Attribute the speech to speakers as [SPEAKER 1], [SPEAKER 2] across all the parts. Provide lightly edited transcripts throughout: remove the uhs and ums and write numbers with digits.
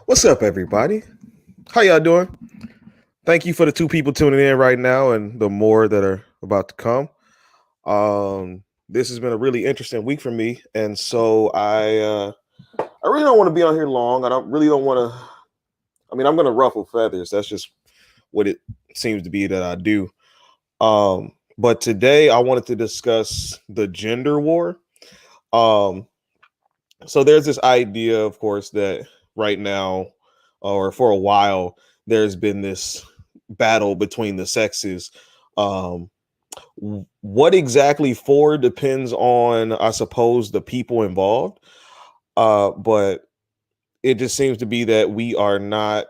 [SPEAKER 1] What's up, everybody? How y'all doing? Thank you for the two people tuning in right now and the more that are about to come. This has been a really interesting week for me, and so I really don't want to be on here long. I don't really don't want to. I mean, I'm going to ruffle feathers. That's just what it seems to be that I do. But today I wanted to discuss the gender war. Um, so there's this idea, of course, that right now, or for a while, there's been this battle between the sexes. Um, what exactly for depends on, I suppose, the people involved. But it just seems to be that we're not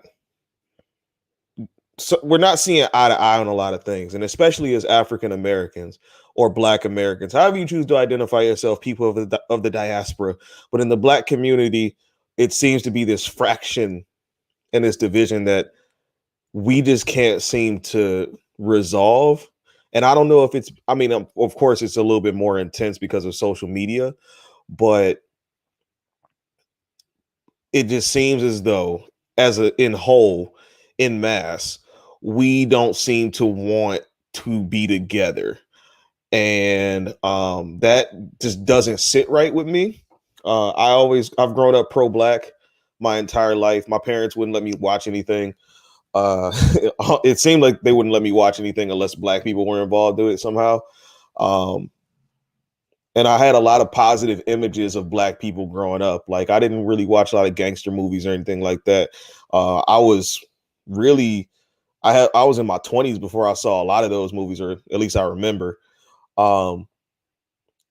[SPEAKER 1] seeing eye to eye on a lot of things, and especially as African Americans or Black Americans, however you choose to identify yourself, people of the diaspora. But in the Black community, it seems to be this fraction and this division that we just can't seem to resolve. And I don't know if it's, I mean, of course, it's a little bit more intense because of social media, but it just seems as though, as a in whole, in mass, we don't seem to want to be together. And that just doesn't sit right with me. I've grown up pro black my entire life. My parents wouldn't let me watch anything. It seemed like they wouldn't let me watch anything unless black people were involved in it somehow. Um, and I had a lot of positive images of black people growing up. Like I didn't really watch a lot of gangster movies or anything like that. I was really I was in my 20s before I saw a lot of those movies, or at least I remember. Um,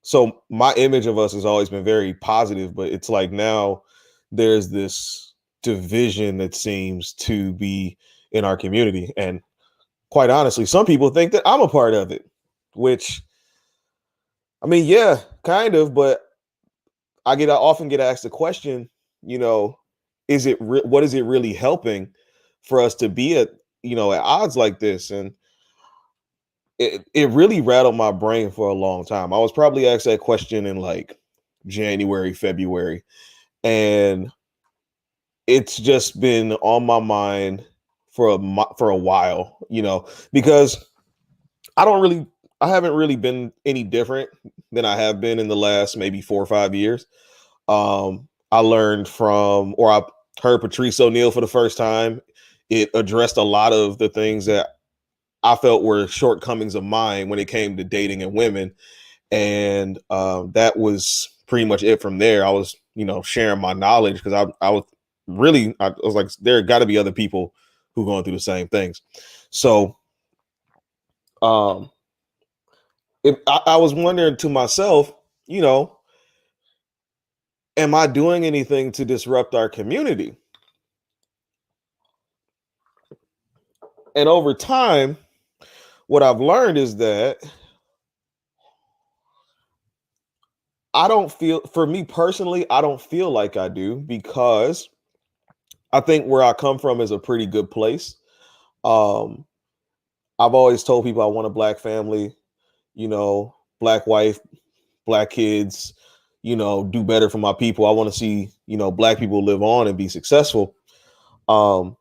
[SPEAKER 1] so my image of us has always been very positive, but it's like now there's this division that seems to be in our community. And quite honestly, some people think that I'm a part of it, which I mean, yeah, kind of, but I often get asked the question, you know, what is it really helping for us to be at odds like this? And it really rattled my brain for a long time. I was probably asked that question in like January, February, and it's just been on my mind for a while, because I don't really I haven't really been any different than I have been in the last maybe 4 or 5 years. I learned from, or I heard Patrice O'Neal for the first time. It addressed a lot of the things that I felt were shortcomings of mine when it came to dating and women. And that was pretty much it from there. I was, sharing my knowledge because I was like, there got to be other people who going through the same things. So um, I was wondering to myself, you know, am I doing anything to disrupt our community? And over time, what I've learned is that for me personally, I don't feel like I do, because I think where I come from is a pretty good place. Um, I've always told people I want a black family, black wife, black kids, do better for my people. I want to see, black people live on and be successful. Um,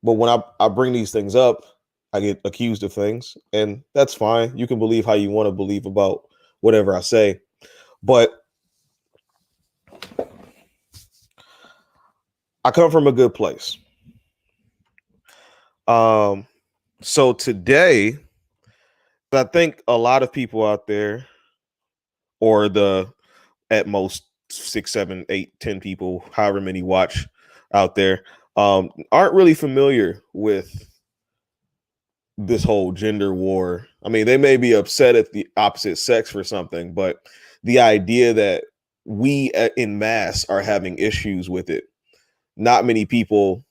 [SPEAKER 1] but when I bring these things up, I get accused of things, and that's fine. You can believe how you want to believe about whatever I say. But I come from a good place. Um, so today, I think a lot of people out there, or the at most 6, 7, 8, 10 people, however many watch out there, aren't really familiar with this whole gender war. I mean, they may be upset at the opposite sex for something, but the idea that we in mass are having issues with it, not many people.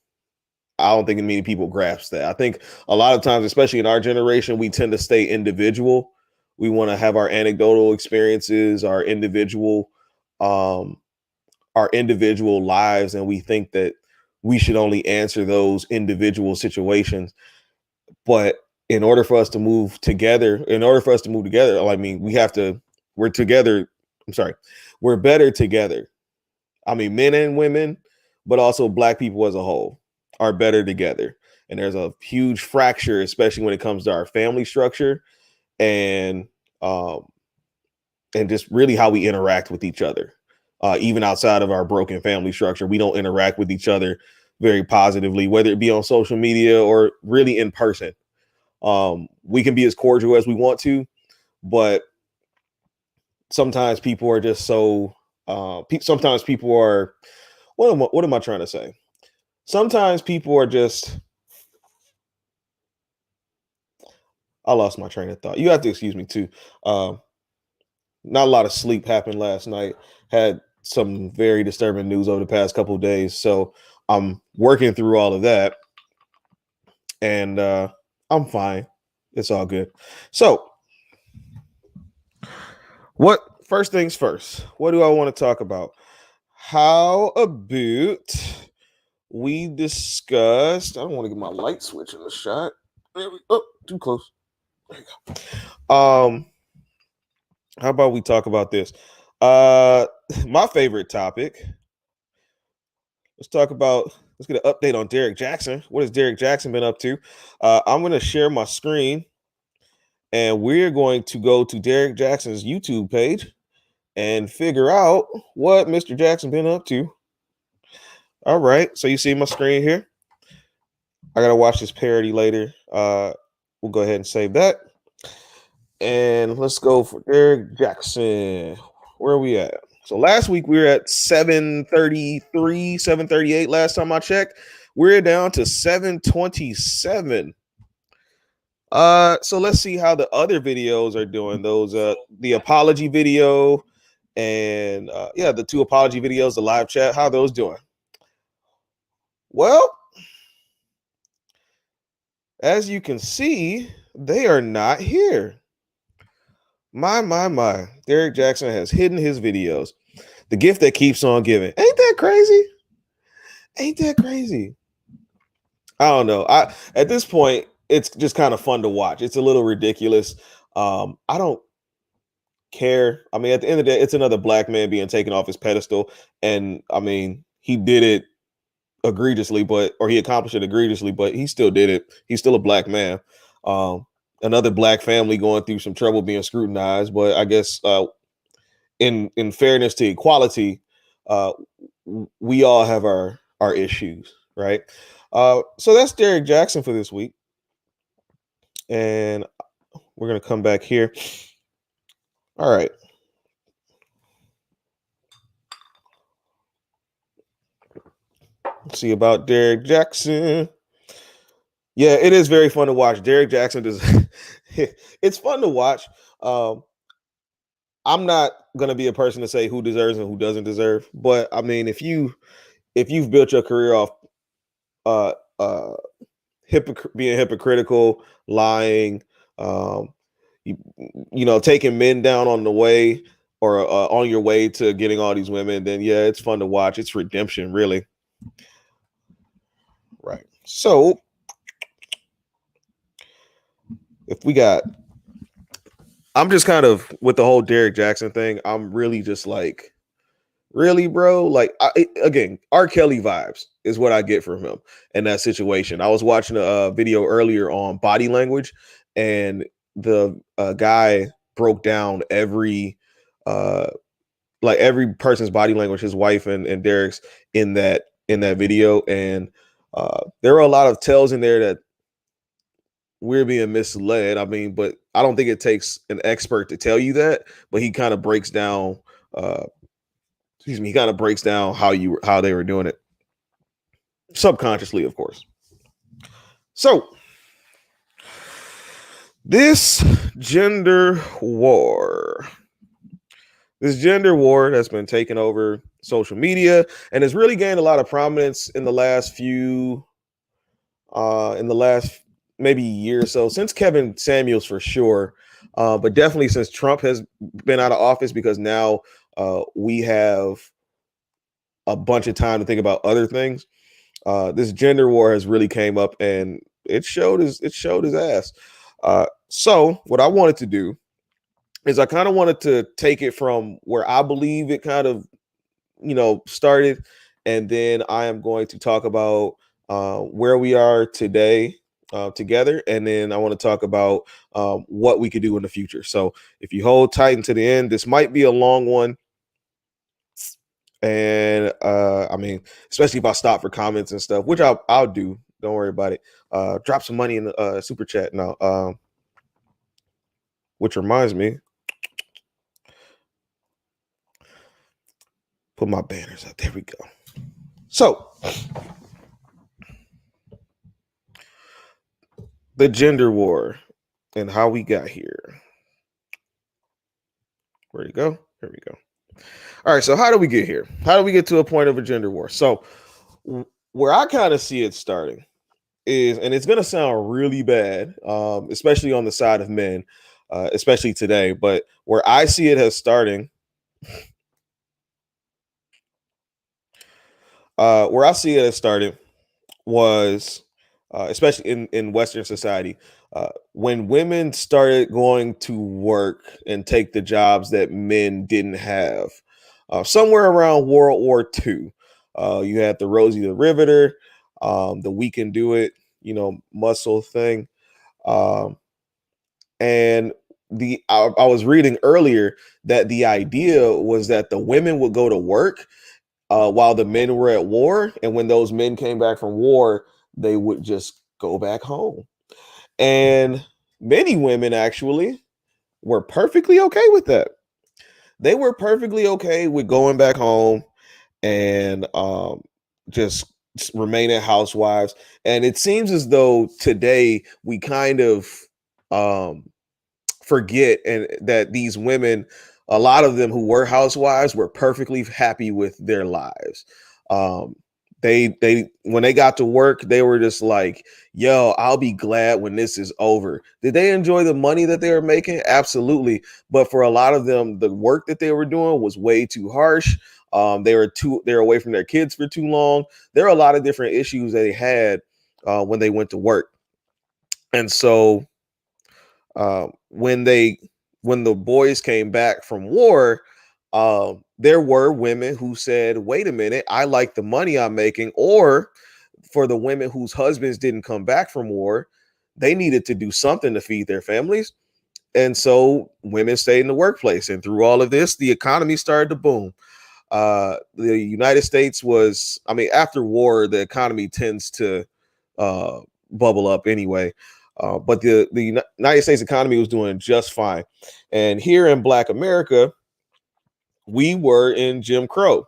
[SPEAKER 1] I don't think many people grasp that. I think a lot of times, especially in our generation, we tend to stay individual. We want to have our anecdotal experiences, um, our individual lives, and we think that we should only answer those individual situations. But in order for us to move together, I mean, we're together. I'm sorry, we're better together. I mean, men and women, but also black people as a whole are better together. And there's a huge fracture, especially when it comes to our family structure and um, and just really how we interact with each other. Even outside of our broken family structure, we don't interact with each other very positively, whether it be on social media or really in person. We can be as cordial as we want to, but sometimes people are just so. Sometimes people are. What am I trying to say? Sometimes people are just. I lost my train of thought. You have to excuse me too. Um, Not a lot of sleep happened last night. Had some very disturbing news over the past couple of days, so I'm working through all of that, and I'm fine. It's all good. So, what first things first? What do I want to talk about? How about we discussed? I don't want to get my light switch in the shot. Oh, too close. There you go. How about we talk about this? Uh, my favorite topic. Let's talk about. Let's get an update on Derek Jackson. What has Derek Jackson been up to? I'm going to share my screen, and we're going to go to Derek Jackson's YouTube page and figure out what Mr. Jackson been up to. All right, so you see my screen here. I gotta watch this parody later. We'll go ahead and save that, and let's go for Derek Jackson. Where are we at? So last week we were at 733, 738. Last time I checked, we're down to 727. So let's see how the other videos are doing. Those the apology video and yeah, the two apology videos, the live chat, how are those doing? Well, as you can see, they are not here. My. Derek Jackson has hidden his videos. The gift that keeps on giving. Ain't that crazy? Ain't that crazy? I don't know. At this point, it's just kind of fun to watch. It's a little ridiculous. I don't care. I mean, at the end of the day, it's another black man being taken off his pedestal. And I mean, he did it egregiously, or he accomplished it egregiously, but he still did it. He's still a black man. Um, Another black family going through some trouble being scrutinized, but I guess in fairness to equality, uh, we all have our issues, right? So that's Derek Jackson for this week, and we're gonna come back here. All right. Let's see about Derek Jackson. Yeah, it is very fun to watch. Derek Jackson does. It's fun to watch. I'm not gonna be a person to say who deserves and who doesn't deserve, but I mean, if you've built your career off uh uh being hypocritical, lying, um, you, you know, taking men down on the way or on your way to getting all these women, then yeah, it's fun to watch. It's redemption, really. Right. So if we got, I'm just kind of with the whole Derek Jackson thing. I'm really just like, really, bro? Like, again, R. Kelly vibes is what I get from him in that situation. I was watching a video earlier on body language, and the guy broke down uh, every person's body language, his wife and Derek's in that video, and there are a lot of tells in there that we're being misled. I mean, but I don't think it takes an expert to tell you that. But he kind of breaks down. Excuse me. He kind of breaks down how they were doing it subconsciously, of course. So this gender war, this gender war that's been taking over social media and has really gained a lot of prominence in the last maybe year or so, since Kevin Samuels for sure, but definitely since Trump has been out of office, because now we have a bunch of time to think about other things. This gender war has really came up, and it showed his ass. So what I wanted to do is I kind of wanted to take it from where I believe it kind of started, and then I am going to talk about where we are today together, and then I want to talk about what we could do in the future. So if you hold tight until the end, this might be a long one. And I mean, especially if I stop for comments and stuff, which I'll do. Don't worry about it. Drop some money in the super chat now. Which reminds me, put my banners up. There we go. So the gender war and how we got here. Where'd it go? Here we go. All right. So how do we get here? How do we get to a point of a gender war? So where I kind of see it starting is, and it's going to sound really bad, especially on the side of men, especially today, but where I see it as starting, where I see it as starting was, especially in Western society, when women started going to work and take the jobs that men didn't have. Somewhere around World War II, you had the Rosie the Riveter, the We Can Do It, muscle thing. And I was reading earlier that the idea was that the women would go to work while the men were at war. And when those men came back from war, they would just go back home. And many women actually were perfectly okay with that. They were perfectly okay with going back home and just remaining housewives. And it seems as though today we kind of forget and that these women, a lot of them who were housewives, were perfectly happy with their lives. They when they got to work, they were just like, yo, I'll be glad when this is over. Did they enjoy the money that they were making? Absolutely. But for a lot of them, the work that they were doing was way too harsh. They were away from their kids for too long. There are a lot of different issues that they had when they went to work. And so when the boys came back from war, there were women who said, wait a minute, I like the money I'm making. Or for the women whose husbands didn't come back from war, they needed to do something to feed their families. And so women stayed in the workplace. And through all of this, the economy started to boom. The United States was, I mean, after war, the economy tends to bubble up anyway. But the United States economy was doing just fine. And here in Black America, we were in Jim Crow.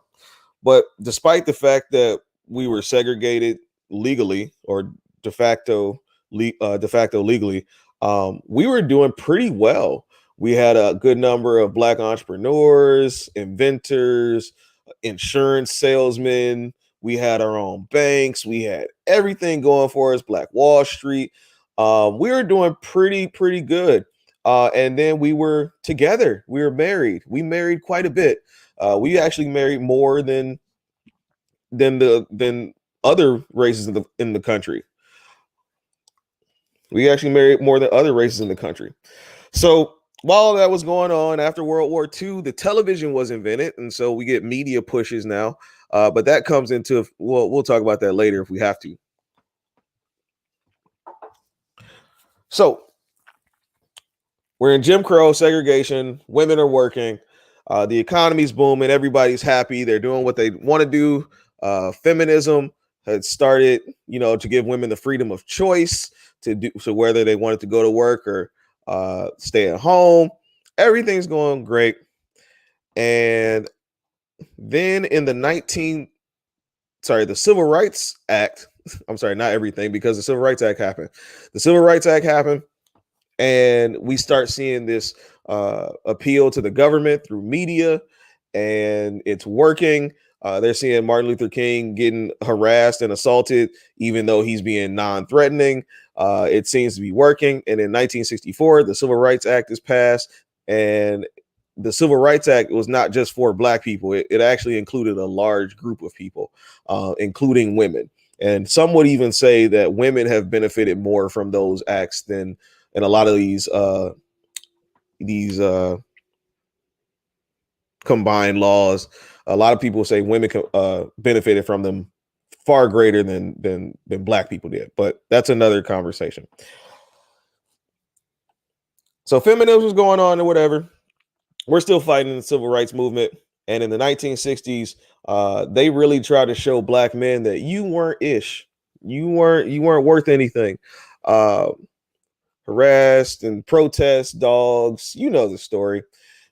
[SPEAKER 1] But despite the fact that we were segregated legally or de facto legally, we were doing pretty well. We had a good number of Black entrepreneurs, inventors, insurance salesmen. We had our own banks. We had everything going for us. Black Wall Street. We were doing pretty good. And then we were together. We were married. We married quite a bit. We actually married more than other races in the country. We actually married more than other races in the country. So while that was going on after World War II, the television was invented, and so we get media pushes now. But that comes into, we'll talk about that later if we have to. So we're in Jim Crow, segregation. Women are working. The economy's booming. Everybody's happy. They're doing what they want to do. Feminism had started, to give women the freedom of choice to do so, whether they wanted to go to work or stay at home. Everything's going great. And then in the Civil Rights Act, I'm sorry, not everything, because the Civil Rights Act happened. The Civil Rights Act happened, and we start seeing this appeal to the government through media, and it's working. They're seeing Martin Luther King getting harassed and assaulted, even though he's being non-threatening. It seems to be working. And in 1964, the Civil Rights Act is passed, and the Civil Rights Act was not just for Black people. It actually included a large group of people, including women. And some would even say that women have benefited more from those acts than in a lot of these combined laws. A lot of people say women benefited from them far greater than black people did, but that's another conversation. So feminism was going on or whatever. We're still fighting the civil rights movement, and in the 1960s, they really tried to show black men that you weren't ish, you weren't worth anything. Uh, Harassed and protest dogs, you know the story.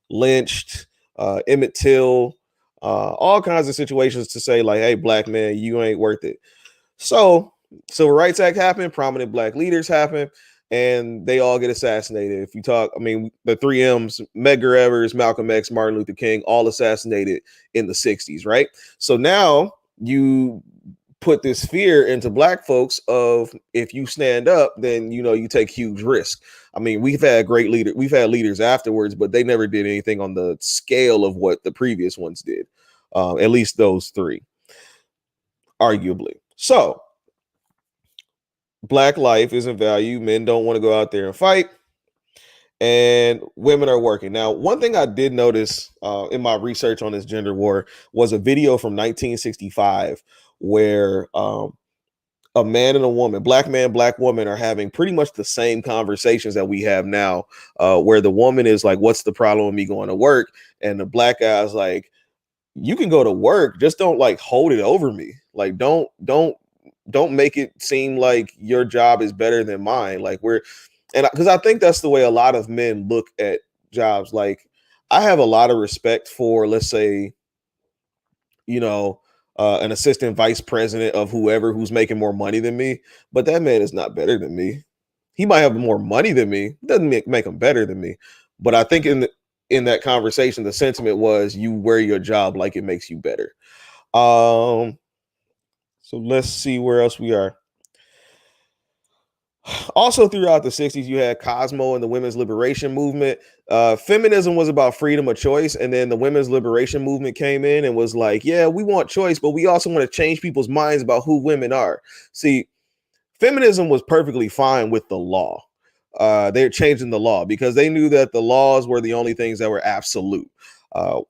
[SPEAKER 1] Lynched, Emmett Till, all kinds of situations to say like, "Hey, black man, you ain't worth it." So, Civil Rights Act happened, prominent black leaders happen, and they all get assassinated. If you talk, I mean, the three M's: Medgar Evers, Malcolm X, Martin Luther King, all assassinated in the 60s, right? So now you put this fear into black folks of if you stand up, then you take huge risk. I mean, we've had leaders afterwards, but they never did anything on the scale of what the previous ones did. At least those three, arguably. So black life isn't valued. Men don't want to go out there and fight, and women are working. Now, one thing I did notice in my research on this gender war was a video from 1965 where a man and a woman, black man, black woman, are having pretty much the same conversations that we have now, where the woman is like, "What's the problem with me going to work?" And the black guy's like, "You can go to work, just don't like hold it over me. Like, don't make it seem like your job is better than mine." Like and because I think that's the way a lot of men look at jobs. Like, I have a lot of respect for, let's say, you know, an assistant vice president of whoever who's making more money than me, but that man is not better than me. He might have more money than me, doesn't make him better than me. But I think in that conversation, the sentiment was you wear your job like it makes you better. Um, so let's see where else we are. Also, throughout the 60s, you had Cosmo and the women's liberation movement. Feminism was about freedom of choice. And then the women's liberation movement came in and was like, yeah, we want choice, but we also want to change people's minds about who women are. See, feminism was perfectly fine with the law. They're changing the law because they knew that the laws were the only things that were absolute. Uh,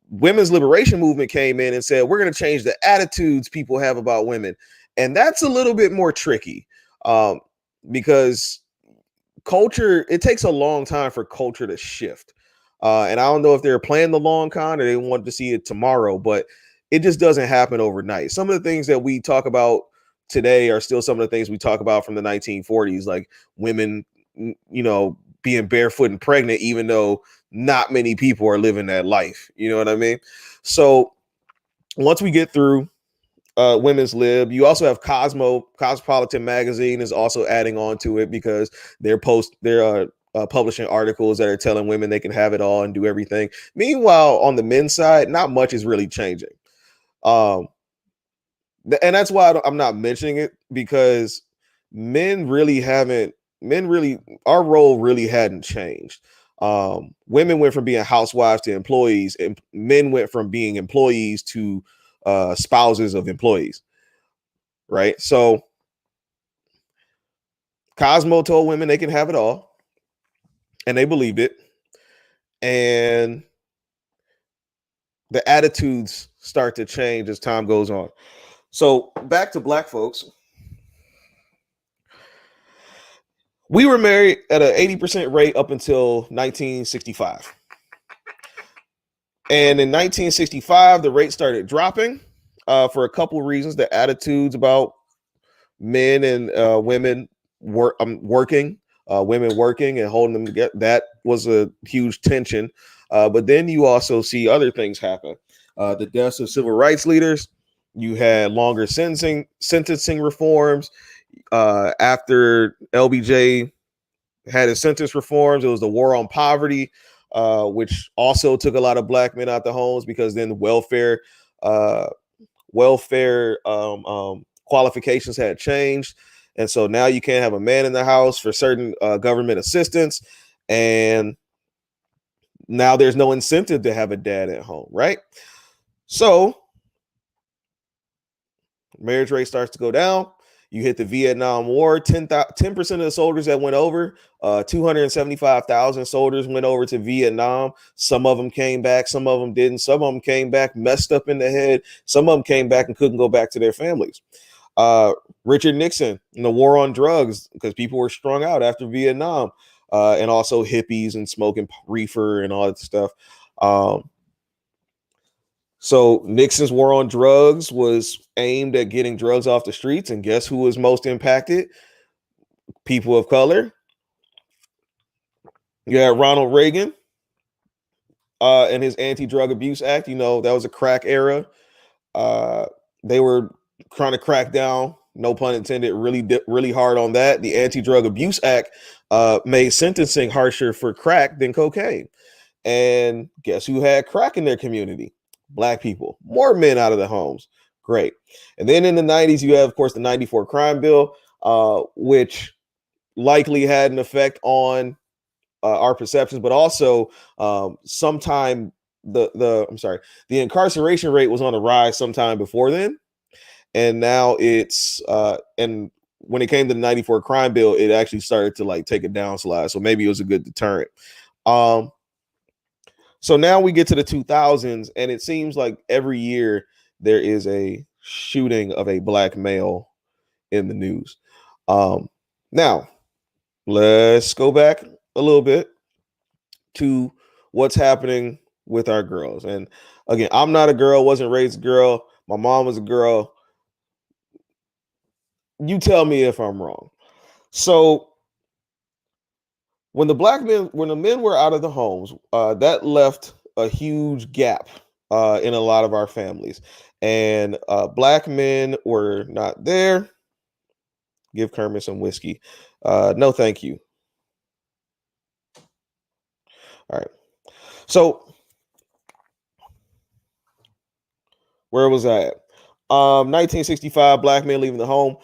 [SPEAKER 1] women's liberation movement came in and said, we're going to change the attitudes people have about women. And that's a little bit more tricky. Because culture, it takes a long time for culture to shift. And I don't know if they're playing the long con or they want to see it tomorrow, but it just doesn't happen overnight. Some of the things that we talk about today are still some of the things we talk about from the 1940s, like women, being barefoot and pregnant, even though not many people are living that life. You know what I mean? So once we get through women's lib, you also have Cosmopolitan magazine is also adding on to it because they're publishing articles that are telling women they can have it all and do everything. Meanwhile, on the men's side, not much is really changing. And that's why I'm not mentioning it, because our role really hadn't changed. Women went from being housewives to employees, and men went from being employees to spouses of employees, right? So Cosmo told women they can have it all, and they believed it, and the attitudes start to change as time goes on. So back to black folks. We were married at an 80% rate up until 1965. And in 1965, the rate started dropping for a couple of reasons. The attitudes about men and women working, women working and holding them together, that was a huge tension. But then you also see other things happen. The deaths of civil rights leaders. You had longer sentencing reforms. After LBJ had his sentence reforms, it was the war on poverty, which also took a lot of black men out the homes, because then welfare qualifications had changed. And so now you can't have a man in the house for certain government assistance. And now there's no incentive to have a dad at home, right? So marriage rate starts to go down. You hit the Vietnam War, 10% of the soldiers that went over, 275,000 soldiers went over to Vietnam. Some of them came back, some of them didn't. Some of them came back messed up in the head. Some of them came back and couldn't go back to their families. Richard Nixon in the war on drugs, because people were strung out after Vietnam, and also hippies and smoking reefer and all that stuff. So Nixon's war on drugs was aimed at getting drugs off the streets, and guess who was most impacted? People of color. You had Ronald Reagan and his Anti-Drug Abuse Act. You know, that was a crack era. They were trying to crack down, no pun intended, really hard on that. The Anti-Drug Abuse Act made sentencing harsher for crack than cocaine. And guess who had crack in their community? Black people. More men out of the homes. Great. And then in the 90s, you have, of course, the 94 crime bill, which likely had an effect on our perceptions, but also sometime the incarceration rate was on the rise sometime before then. And now it's and when it came to the 94 crime bill, it actually started to like take a downslide. So maybe it was a good deterrent. So now we get to the 2000s, and it seems like every year there is a shooting of a black male in the news. Now, let's go back a little bit to what's happening with our girls. And again, I'm not a girl, wasn't raised a girl. My mom was a girl. You tell me if I'm wrong. So when the men were out of the homes, that left a huge gap in a lot of our families, and black men were not there. Give Kermit some whiskey. No, thank you. All right. So where was I at? 1965, black men leaving the home.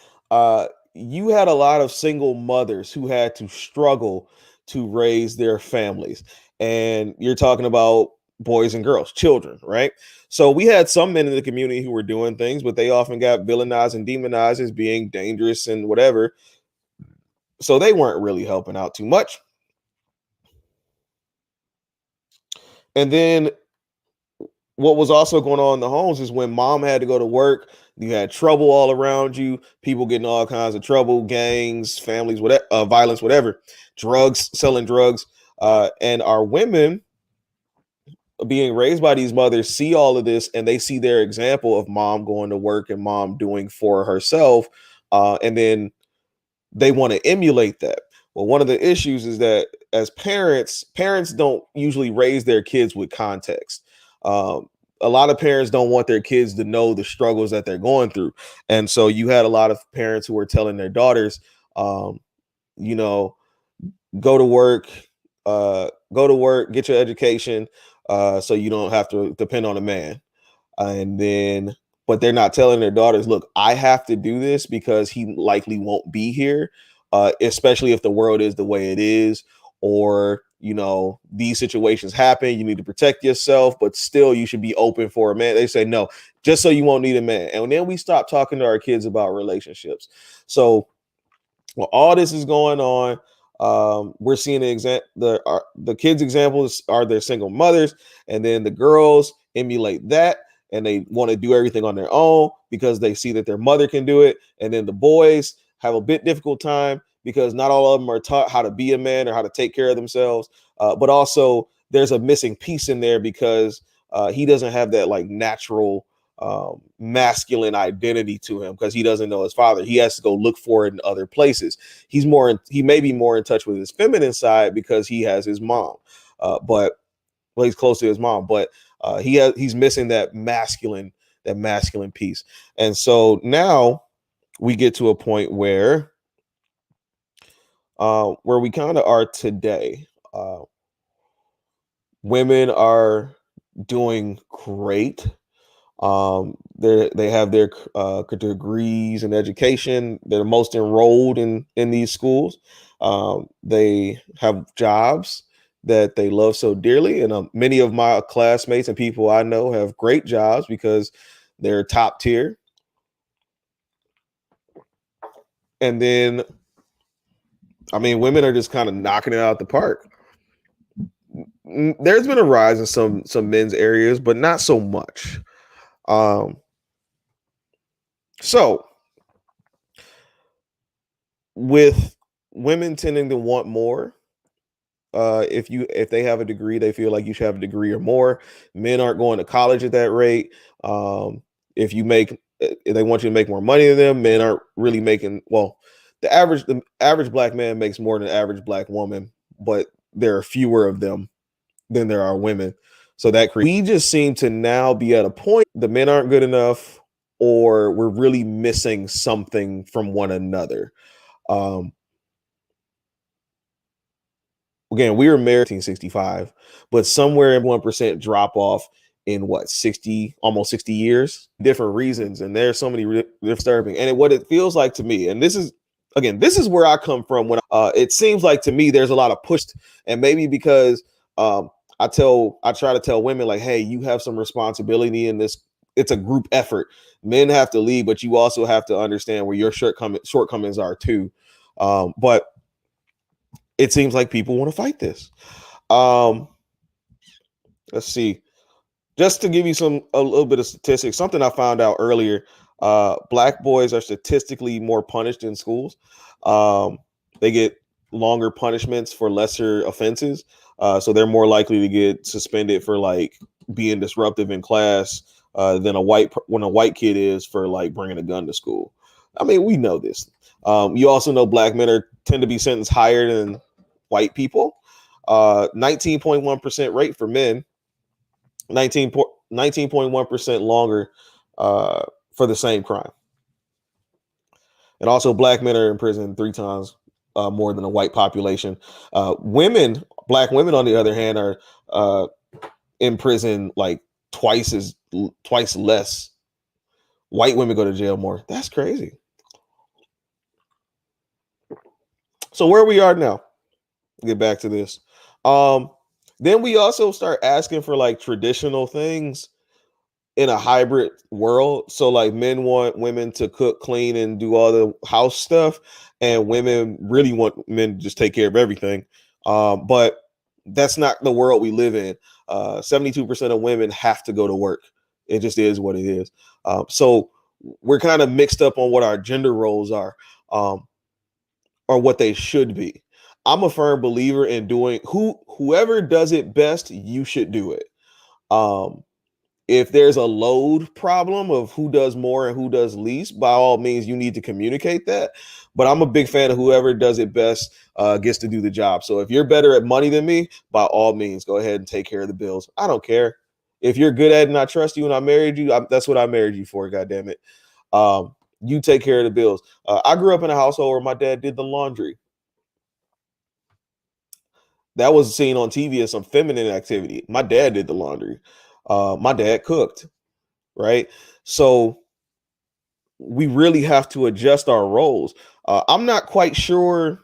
[SPEAKER 1] You had a lot of single mothers who had to struggle to raise their families. And you're talking about boys and girls, children, right? So we had some men in the community who were doing things, but they often got villainized and demonized as being dangerous and whatever. So they weren't really helping out too much. And then what was also going on in the homes is when mom had to go to work, you had trouble all around you, people getting all kinds of trouble, gangs, families, whatever, violence, whatever, drugs, selling drugs. And our women being raised by these mothers see all of this, and they see their example of mom going to work and mom doing for herself. And then they want to emulate that. Well, one of the issues is that as parents don't usually raise their kids with context. A lot of parents don't want their kids to know the struggles that they're going through. And so you had a lot of parents who were telling their daughters, you know, go to work, get your education, so you don't have to depend on a man. But they're not telling their daughters, look, I have to do this because he likely won't be here, especially if the world is the way it is, or, you know, these situations happen. You need to protect yourself, but still you should be open for a man. They say, no, just so you won't need a man. And then we stop talking to our kids about relationships. So while all this is going on, we're seeing the kids' examples are their single mothers, and then the girls emulate that, and they want to do everything on their own because they see that their mother can do it. And then the boys have a bit difficult time because not all of them are taught how to be a man or how to take care of themselves. But also there's a missing piece in there because he doesn't have that like natural masculine identity to him because he doesn't know his father. He has to go look for it in other places. He may be more in touch with his feminine side because he has his mom, but he's close to his mom, but he's missing that masculine piece. And so now we get to a point where we kind of are today. Women are doing great. They have their degrees in education. They're most enrolled in these schools. They have jobs that they love so dearly, and many of my classmates and people I know have great jobs because they're top tier. And then, I mean, women are just kind of knocking it out the park. There's been a rise in some men's areas, but not so much. Um, so with women tending to want more, if they have a degree, they feel like you should have a degree or more. Men aren't going to college at that rate. If you make, if they want you to make more money than them, men aren't really making. Well, the average black man makes more than the average black woman, but there are fewer of them than there are women. So that we just seem to now be at a point the men aren't good enough, or we're really missing something from one another. Um, Again, we were married in 1965, but somewhere in 1% drop off in what 60, almost 60 years, different reasons, and there's so many disturbing. And what it feels like to me, and this is again, this is where I come from. When it seems like to me, there's a lot of push, and maybe because um, I try to tell women like, hey, you have some responsibility in this. It's a group effort. Men have to lead, but you also have to understand where your shortcomings are too. But it seems like people want to fight this. Um, let's see. Just to give you a little bit of statistics, something I found out earlier. Black boys are statistically more punished in schools. They get longer punishments for lesser offenses, so they're more likely to get suspended for like being disruptive in class than when a white kid is for like bringing a gun to school. I mean, we know this. You also know black men tend to be sentenced higher than white people. 19.1% rate for men, 19.1% longer for the same crime. And also, black men are in prison 3 times more than a white population. Black women, on the other hand, are in prison like twice less. White women go to jail more. That's crazy. So where we are now, get back to this. Then we also start asking for like traditional things in a hybrid world. So like men want women to cook, clean, and do all the house stuff, and women really want men to just take care of everything. But that's not the world we live in. 72% of women have to go to work. It just is what it is. So we're kind of mixed up on what our gender roles are, or what they should be. I'm a firm believer in doing whoever does it best, you should do it. Um, if there's a load problem of who does more and who does least, by all means, you need to communicate that. But I'm a big fan of whoever does it best gets to do the job. So if you're better at money than me, by all means, go ahead and take care of the bills. I don't care. If you're good at it and I trust you and I married you, that's what I married you for, God damn it. You take care of the bills. I grew up in a household where my dad did the laundry. That was seen on TV as some feminine activity. My dad did the laundry. My dad cooked, right? So we really have to adjust our roles. I'm not quite sure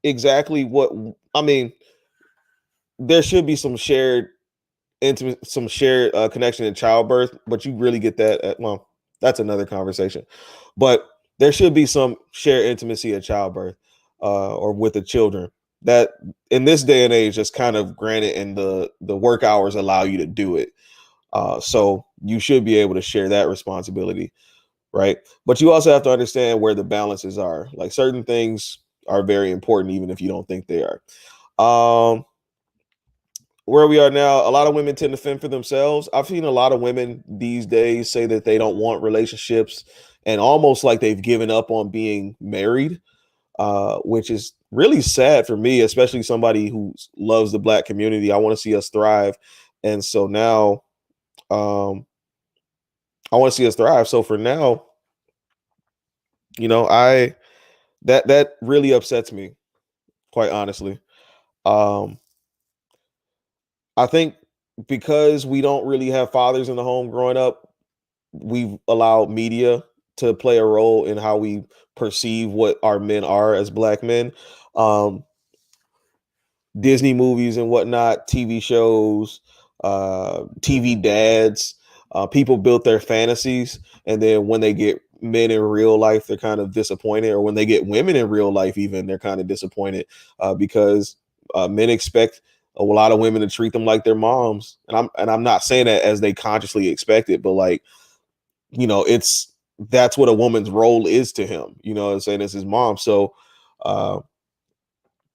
[SPEAKER 1] exactly what I mean. There should be some shared intimate, some shared connection in childbirth, but you really get that well, that's another conversation. But there should be some shared intimacy at childbirth or with the children. That in this day and age is kind of granted, and the work hours allow you to do it. So you should be able to share that responsibility, right? But you also have to understand where the balances are. Like certain things are very important, even if you don't think they are. Um, where we are now, a lot of women tend to fend for themselves. I've seen a lot of women these days say that they don't want relationships and almost like they've given up on being married, which is really sad for me, especially somebody who loves the black community. I want to see us thrive. And so now I want to see us thrive. So for now, I that really upsets me, quite honestly. Um, I think because we don't really have fathers in the home growing up, we've allowed media to play a role in how we perceive what our men are as black men. Um, Disney movies and whatnot, TV shows, TV dads, people built their fantasies, and then when they get men in real life, they're kind of disappointed, or when they get women in real life, even they're kind of disappointed because men expect a lot of women to treat them like their moms, and I'm not saying that as they consciously expect it, but like it's that's what a woman's role is to him. You know what I'm saying? It's his mom, so uh,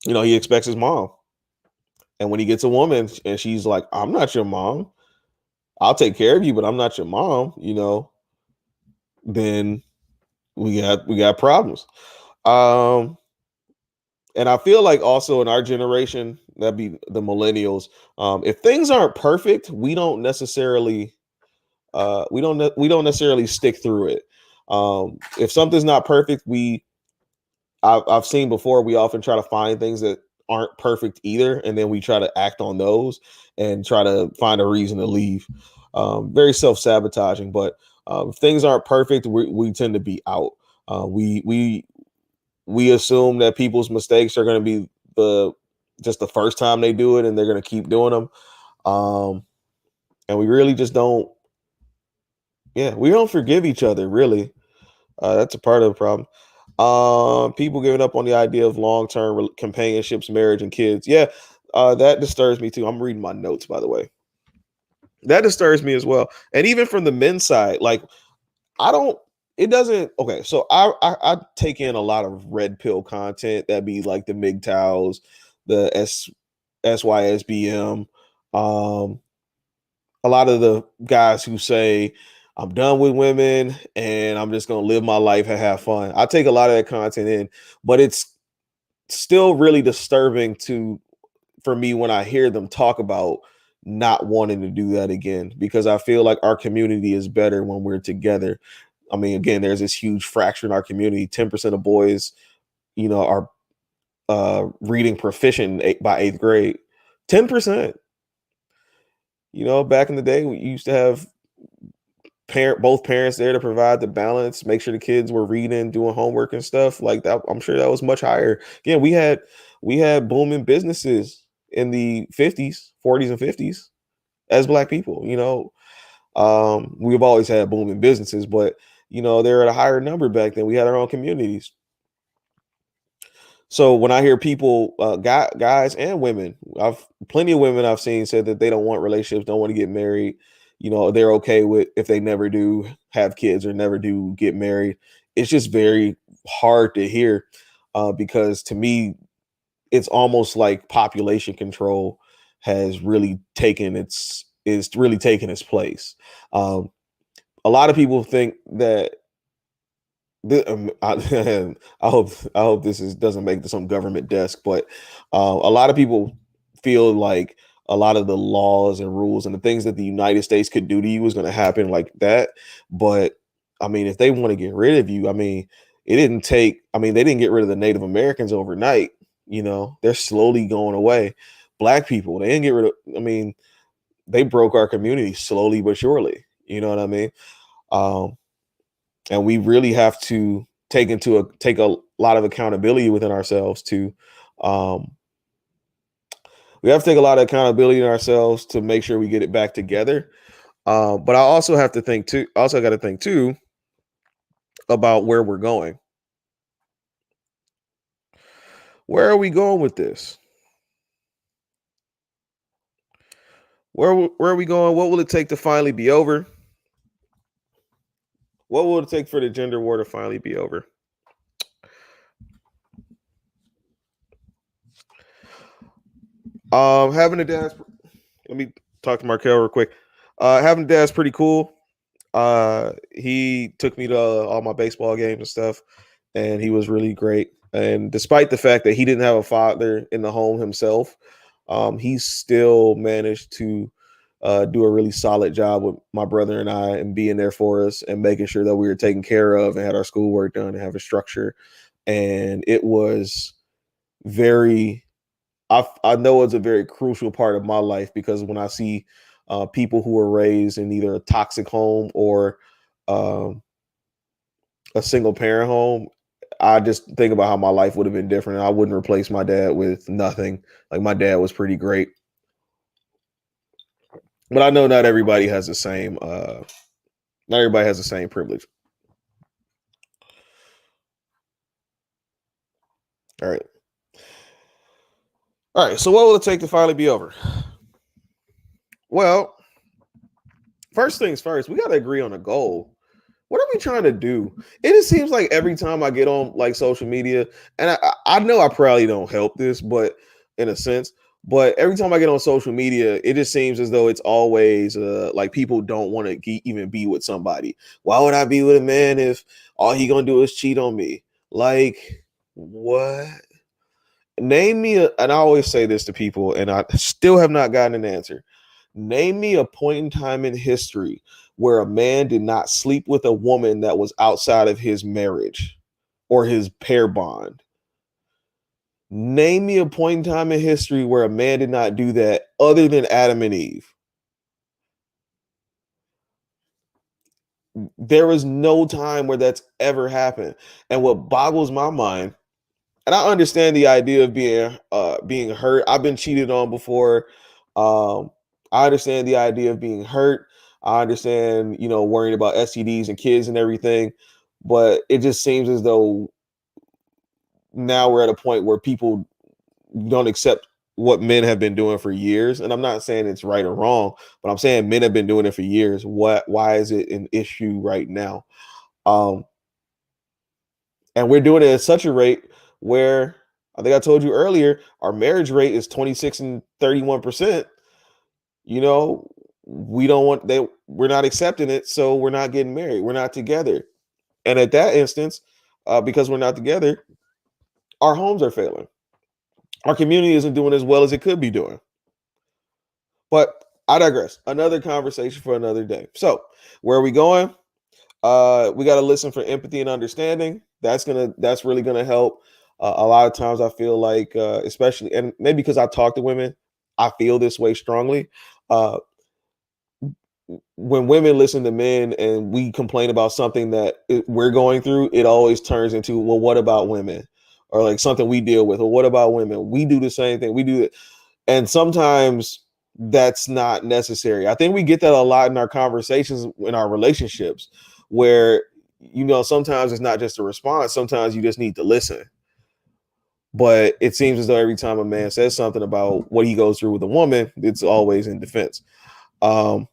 [SPEAKER 1] he expects his mom, and when he gets a woman and she's like, "I'm not your mom. I'll take care of you, but I'm not your mom," then we got problems. Um, and I feel like also in our generation, that'd be the millennials. If things aren't perfect, we don't necessarily stick through it. If something's not perfect, I've seen before, we often try to find things that aren't perfect either, and then we try to act on those and try to find a reason to leave. Very self-sabotaging, but if things aren't perfect, we tend to be out. We assume that people's mistakes are going to be the just the first time they do it, and they're going to keep doing them. Um, and we really just don't. Yeah, we don't forgive each other. Really, that's a part of the problem. People giving up on the idea of long-term companionships, marriage, and kids. Yeah, that disturbs me too. I'm reading my notes, by the way. That disturbs me as well. And even from the men's side, like I don't. It doesn't. Okay, so I take in a lot of red pill content that be like the MGTOWs, the SYSBM, um, a lot of the guys who say I'm done with women and I'm just gonna live my life and have fun. I take a lot of that content in, but it's still really disturbing to for me when I hear them talk about not wanting to do that again because I feel like our community is better when we're together. I mean, again, there's this huge fracture in our community. 10% of boys, are reading proficient by eighth grade. 10%. Back in the day, we used to have both parents there to provide the balance, make sure the kids were reading, doing homework and stuff like that. I'm sure that was much higher. Again, we had booming businesses in the 50s, 40s, and 50s as black people. We've always had booming businesses, but they're at a higher number back then. We had our own communities. So when I hear people, guys and women, I've plenty of women I've seen said that they don't want relationships, don't want to get married. They're okay with if they never do have kids or never do get married. It's just very hard to hear because to me, it's almost like population control has really taken its place. Um, a lot of people think that I hope this doesn't make this some government desk, but a lot of people feel like a lot of the laws and rules and the things that the United States could do to you is going to happen like that. But I mean, if they want to get rid of you, I mean, it didn't take. I mean, they didn't get rid of the Native Americans overnight. They're slowly going away. Black people, they didn't get rid of. I mean, they broke our community slowly but surely. You know what I mean? Um, and we really have to take a lot of accountability within ourselves to um we have to take a lot of accountability in ourselves to make sure we get it back together. But I also have to think too also got to think too about where we're going. Where are we going with this? Where are we going? What will it take to finally be over? What will it take for the gender war to finally be over? Having a dad's let me talk to Markel real quick. Having a dad's pretty cool. He took me to all my baseball games and stuff, and he was really great. And despite the fact that he didn't have a father in the home himself, he still managed to do a really solid job with my brother and I, and being there for us and making sure that we were taken care of and had our schoolwork done and have a structure. And it was very I know it's a very crucial part of my life because when I see people who were raised in either a toxic home or um, a single parent home, I just think about how my life would have been different. I wouldn't replace my dad with nothing. Like my dad was pretty great, but I know not everybody has the same. Not everybody has the same privilege. All right. All right. So what will it take to finally be over? Well, first things first, we got to agree on a goal. What are we trying to do? It just seems like every time I get on like social media, and I know I probably don't help this, but in a sense, but every time I get on social media, it just seems as though it's always like people don't want to even be with somebody. Why would I be with a man if all he gonna do is cheat on me? Like what? Name me and I always say this to people, and I still have not gotten an answer. Name me a point in time in history where a man did not sleep with a woman that was outside of his marriage or his pair bond. Name me a point in time in history where a man did not do that other than Adam and Eve. There is no time where that's ever happened. And what boggles my mind, and I understand the idea of being hurt. I've been cheated on before. Um, I understand the idea of being hurt. I understand, worrying about STDs and kids and everything. But it just seems as though now we're at a point where people don't accept what men have been doing for years. And I'm not saying it's right or wrong, but I'm saying men have been doing it for years. Why is it an issue right now? Um, and we're doing it at such a rate where I think I told you earlier, our marriage rate is 26 and 31%. You know, we don't want we're not accepting it, so we're not getting married. We're not together. And at that instance, because we're not together, our homes are failing. Our community isn't doing as well as it could be doing. But I digress. Another conversation for another day. So, where are we going? We got to listen for empathy and understanding. That's really gonna help. A lot of times, I feel like, especially, and maybe because I talk to women, I feel this way strongly. Uh, when women listen to men and we complain about something that we're going through, it always turns into, well, what about women? Or like something we deal with. Or what about women? We do the same thing. We do it, and sometimes that's not necessary. I think we get that a lot in our conversations in our relationships, where sometimes it's not just a response. Sometimes you just need to listen. But it seems as though every time a man says something about what he goes through with a woman, it's always in defense. Um,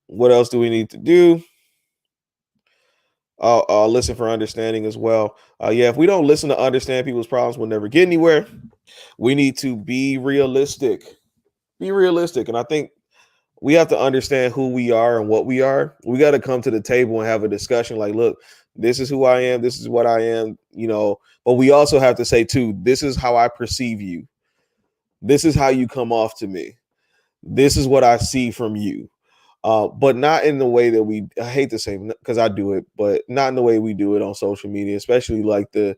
[SPEAKER 1] what else do we need to do? Listen for understanding as well. Yeah, if we don't listen to understand people's problems, we'll never get anywhere. We need to be realistic. Be realistic. And I think we have to understand who we are and what we are. We got to come to the table and have a discussion like, look, this is who I am. This is what I am, but we also have to say, too, this is how I perceive you. This is how you come off to me. This is what I see from you. But not in the way that I hate to say, because I do it, but not in the way we do it on social media, especially like the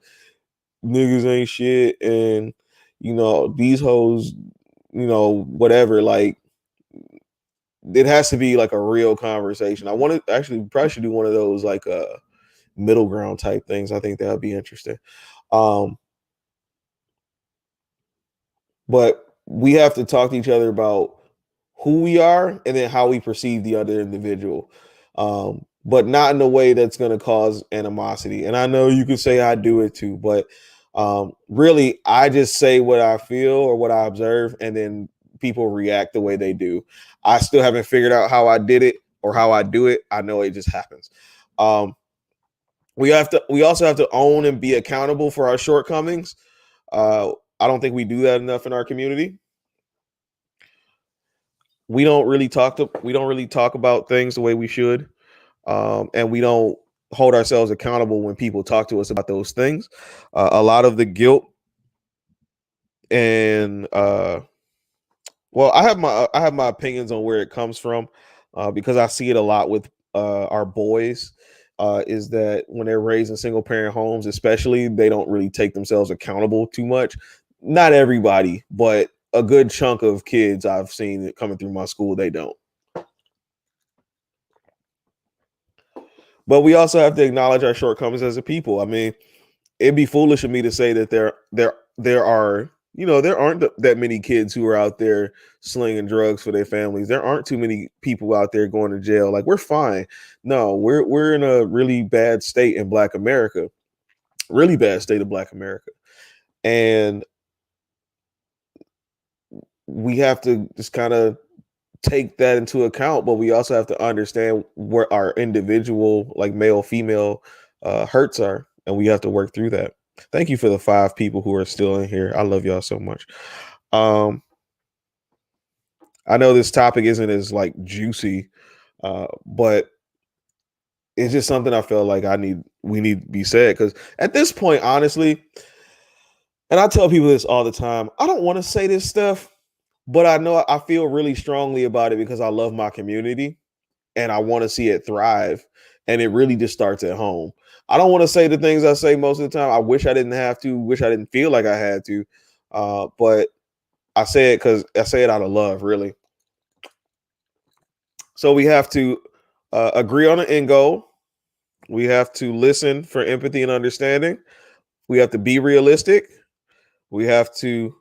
[SPEAKER 1] niggas ain't shit and, these hoes, whatever. Like, it has to be like a real conversation. I want to actually probably should do one of those like middle ground type things. I think that would be interesting. Um, but we have to talk to each other about who we are and then how we perceive the other individual. But not in a way that's going to cause animosity. And I know you could say I do it too, but really, I just say what I feel or what I observe, and then people react the way they do. I still haven't figured out how I did it or how I do it. I know it just happens. We also have to own and be accountable for our shortcomings. I don't think we do that enough in our community. We don't really talk about things the way we should. And we don't hold ourselves accountable when people talk to us about those things. A lot of the guilt and well, I have my opinions on where it comes from, because I see it a lot with our boys. Is that when they're raised in single parent homes, especially, they don't really take themselves accountable too much. Not everybody, but a good chunk of kids I've seen coming through my school, they don't. But we also have to acknowledge our shortcomings as a people. I mean, it'd be foolish of me to say that there are there aren't that many kids who are out there slinging drugs for their families. There aren't too many people out there going to jail. Like, we're fine. No, we're in a really bad state in Black America. really bad state of Black America. And we have to just kind of take that into account, but we also have to understand where our individual, like male, female, hurts are, and we have to work through that. Thank you for the 5 people who are still in here. I love y'all so much. I know this topic isn't as like juicy, but it's just something I feel like we need to be said, because at this point, honestly, and I tell people this all the time, I don't want to say this stuff, but I know I feel really strongly about it because I love my community and I want to see it thrive. And it really just starts at home. I don't want to say the things I say most of the time. I wish I didn't have to, wish I didn't feel like I had to. But I say it because I say it out of love, really. So we have to agree on an end goal. We have to listen for empathy and understanding. We have to be realistic. We have to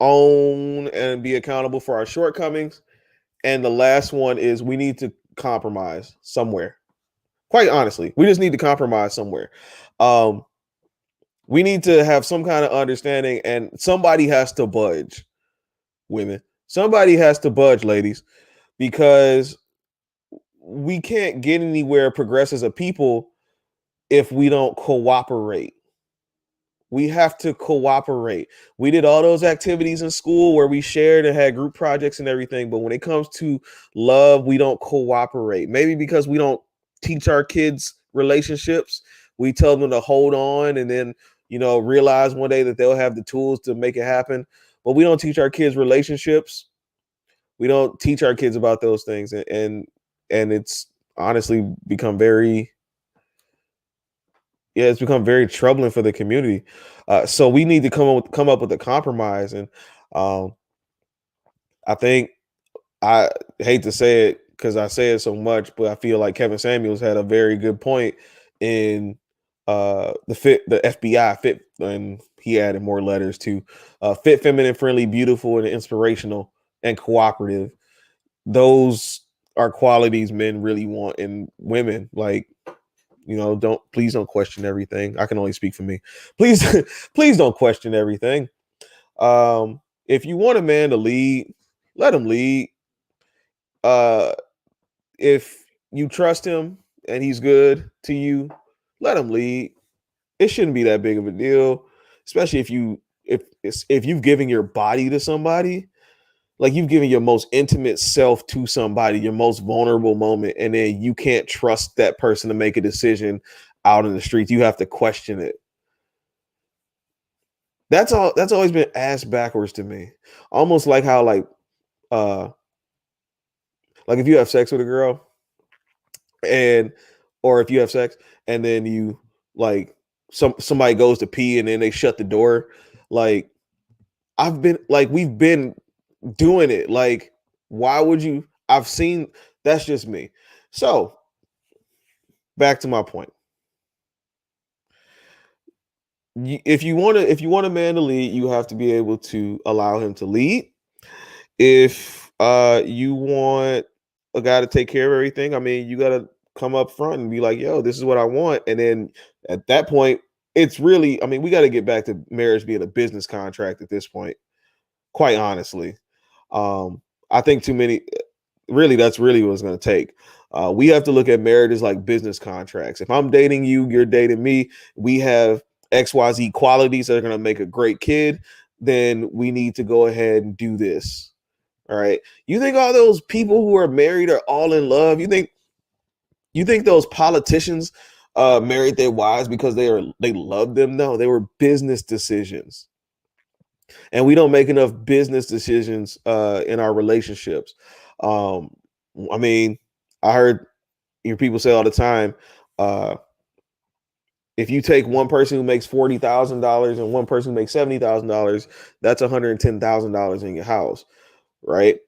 [SPEAKER 1] own and be accountable for our shortcomings. And the last one is we need to compromise somewhere. Quite honestly, we just need to compromise somewhere. We need to have some kind of understanding, and somebody has to budge, women. Somebody has to budge, ladies, because we can't get anywhere, progress as a people, if we don't cooperate. We have to cooperate. We did all those activities in school where we shared and had group projects and everything, but when it comes to love, we don't cooperate. Maybe because we don't teach our kids relationships. We tell them to hold on and then, realize one day that they'll have the tools to make it happen. But we don't teach our kids relationships. We don't teach our kids about those things, and it's honestly become it's become very troubling for the community. So we need to come up with a compromise. And um, I think, I hate to say it because I say it so much, but I feel like Kevin Samuels had a very good point in the FBI fit, and he added more letters to fit, feminine, friendly, beautiful, and inspirational, and cooperative. Those are qualities men really want in women. Like, please don't question everything. I can only speak for me. Please, please don't question everything. If you want a man to lead, let him lead. Uh, if you trust him and he's good to you, let him lead. It shouldn't be that big of a deal, especially if you've given your body to somebody, like you've given your most intimate self to somebody, your most vulnerable moment, and then you can't trust that person to make a decision out in the streets. You have to question it. That's always been asked backwards to me. Almost like how uh like if you have sex with a girl, and or if you have sex and then you, like, somebody goes to pee and then they shut the door, like, we've been doing it. Like, why would you? I've seen, that's just me. So back to my point. If you want a man to lead, you have to be able to allow him to lead. If you want a guy to take care of everything, I mean, you got to come up front and be like, yo, this is what I want. And then at that point, it's really, I mean, we got to get back to marriage being a business contract at this point, quite honestly. I think too many, really, that's really what it's going to take. We have to look at marriages like business contracts. If I'm dating you, you're dating me, we have XYZ qualities that are going to make a great kid, then we need to go ahead and do this. All right. You think all those people who are married are all in love? You think those politicians married their wives because they love them? No, they were business decisions. And we don't make enough business decisions in our relationships. Um, I mean, I hear people say all the time, uh, if you take one person who makes $40,000 and one person who makes $70,000, that's $110,000 in your house, right?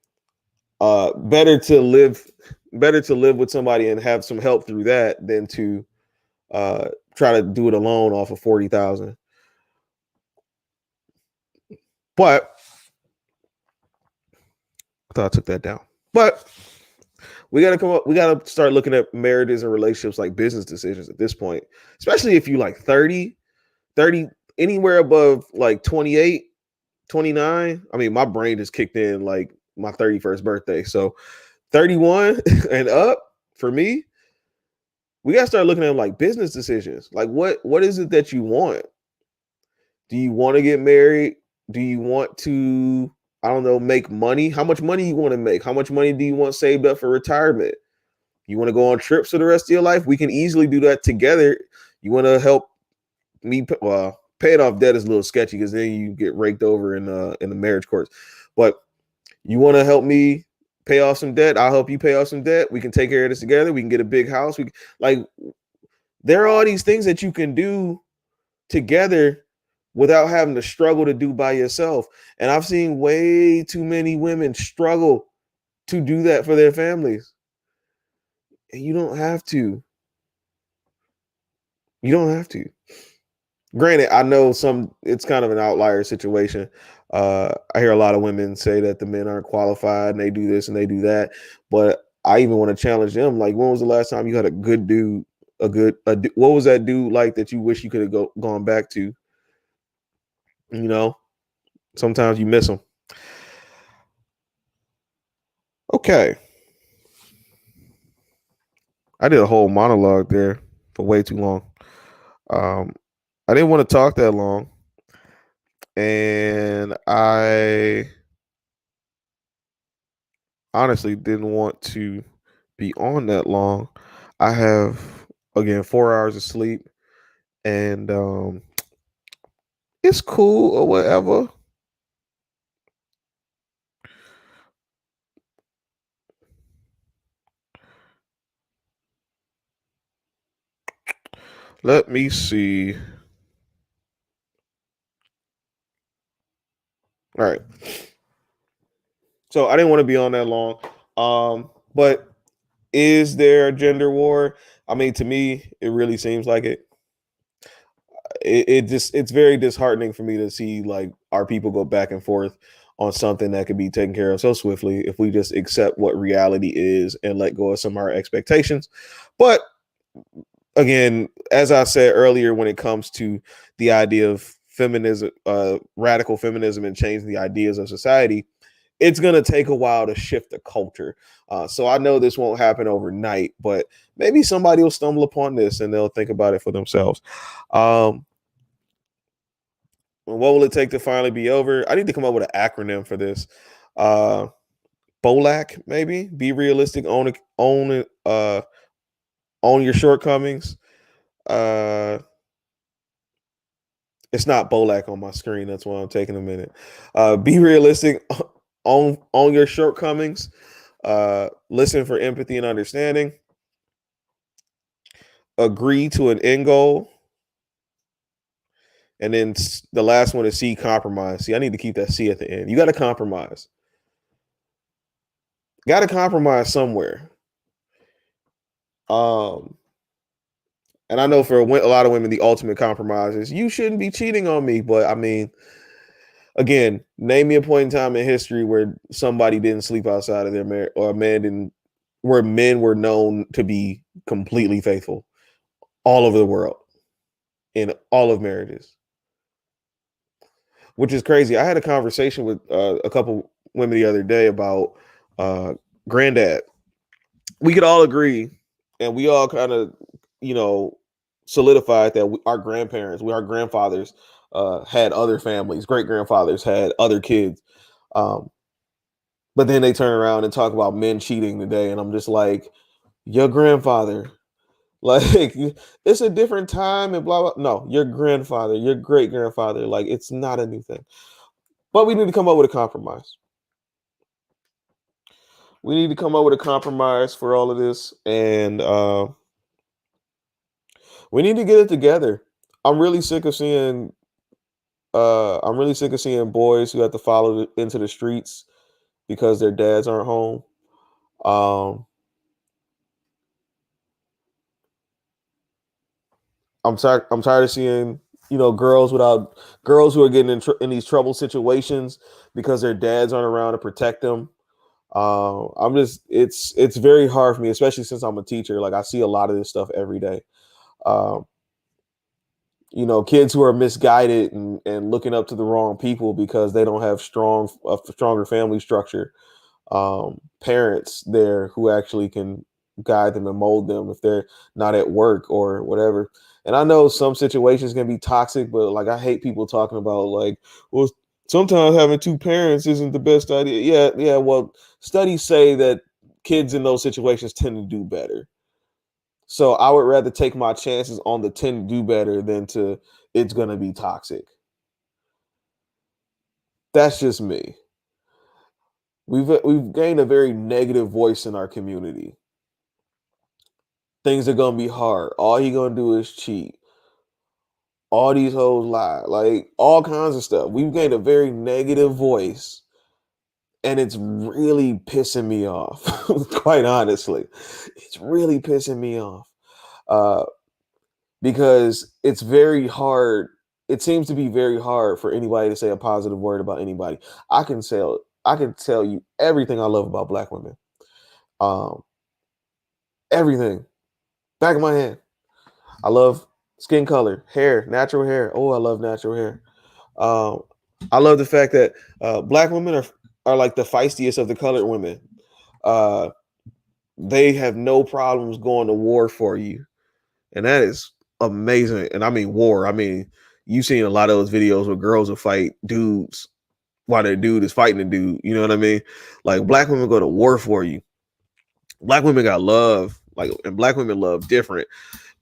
[SPEAKER 1] Better to live with somebody and have some help through that than to try to do it alone off of 40,000. But I thought I took that down. But We got to come up. We got to start looking at marriages and relationships like business decisions at this point, especially if you like 30, 30, anywhere above like 28, 29. I mean, my brain just kicked in like my 31st birthday. So 31 and up for me, we got to start looking at them like business decisions. Like what is it that you want? Do you want to get married? Do you want to, I don't know, make money? How much money you want to make? How much money do you want saved up for retirement? You want to go on trips for the rest of your life? We can easily do that together. You want to help me? Well, paying off debt is a little sketchy because then you get raked over in the marriage courts. But you want to help me pay off some debt? I'll help you pay off some debt. We can take care of this together. We can get a big house. We like there are all these things that you can do together without having to struggle to do by yourself. And I've seen way too many women struggle to do that for their families. And you don't have to. You don't have to. Granted, I know it's kind of an outlier situation. I hear a lot of women say that the men aren't qualified and they do this and they do that. But I even want to challenge them. Like, when was the last time you had a good dude, what was that dude like that you wish you could have gone back to? You know, sometimes you miss them. Okay. I did a whole monologue there for way too long. Um, I didn't want to talk that long. And I honestly didn't want to be on that long. I have, again, 4 hours of sleep, and it's cool or whatever. Let me see. All right. So I didn't want to be on that long. But is there a gender war? I mean, to me, it really seems like it. It's very disheartening for me to see like our people go back and forth on something that could be taken care of so swiftly if we just accept what reality is and let go of some of our expectations. But again, as I said earlier, when it comes to the idea of feminism, radical feminism, and changing the ideas of society, it's going to take a while to shift the culture. So I know this won't happen overnight, but maybe somebody will stumble upon this and they'll think about it for themselves. Um, what will it take to finally be over? I need to come up with an acronym for this. Uh, BOLAC, maybe. Be realistic. Own your shortcomings. Uh, it's not BOLAC on my screen. That's why I'm taking a minute. Be realistic. Own your shortcomings. Listen for empathy and understanding. Agree to an end goal. And then the last one is C, compromise. See, I need to keep that C at the end. You got to compromise. Got to compromise somewhere. Um, and I know for a lot of women, the ultimate compromise is you shouldn't be cheating on me. But I mean, again, name me a point in time in history where somebody didn't sleep outside of their marriage, or a man didn't, where men were known to be completely faithful all over the world in all of marriages, which is crazy. I had a conversation with a couple women the other day about uh, granddad. We could all agree, and we all kind of, you know, solidified that our grandfathers, had other families, great grandfathers had other kids. Um, but then they turn around and talk about men cheating today, and I'm just like, your grandfather, like, it's a different time and blah blah. No, your grandfather, your great grandfather, like, it's not a new thing. But we need to come up with a compromise. We need to come up with a compromise for all of this, and we need to get it together. I'm really sick of seeing. I'm really sick of seeing boys who have to follow into the streets because their dads aren't home. Um, I'm tired of seeing, girls who are getting in these trouble situations because their dads aren't around to protect them. I'm just it's very hard for me, especially since I'm a teacher. Like I see a lot of this stuff every day. Um, kids who are misguided and looking up to the wrong people because they don't have a stronger family structure, parents there who actually can guide them and mold them if they're not at work or whatever. And I know some situations can be toxic, but like I hate people talking about like, well, sometimes having two parents isn't the best idea. Yeah, yeah. Well, studies say that kids in those situations tend to do better. So I would rather take my chances on the tend to do better than to it's gonna be toxic. That's just me. We've gained a very negative voice in our community. Things are gonna be hard. All he gonna do is cheat. All these hoes lie. Like all kinds of stuff. We've gained a very negative voice, and it's really pissing me off. Quite honestly, it's really pissing me off uh, because it's very hard. It seems to be very hard for anybody to say a positive word about anybody. I can tell you everything I love about black women. Um, everything. Back of my hand. I love skin color, hair, natural hair. Oh, I love natural hair. Um, I love the fact that black women are like the feistiest of the colored women. Uh, they have no problems going to war for you, and that is amazing. And I mean war. I mean you've seen a lot of those videos where girls will fight dudes while their dude is fighting a dude. You know what I mean? Like black women go to war for you. Black women got love, like, and black women love different.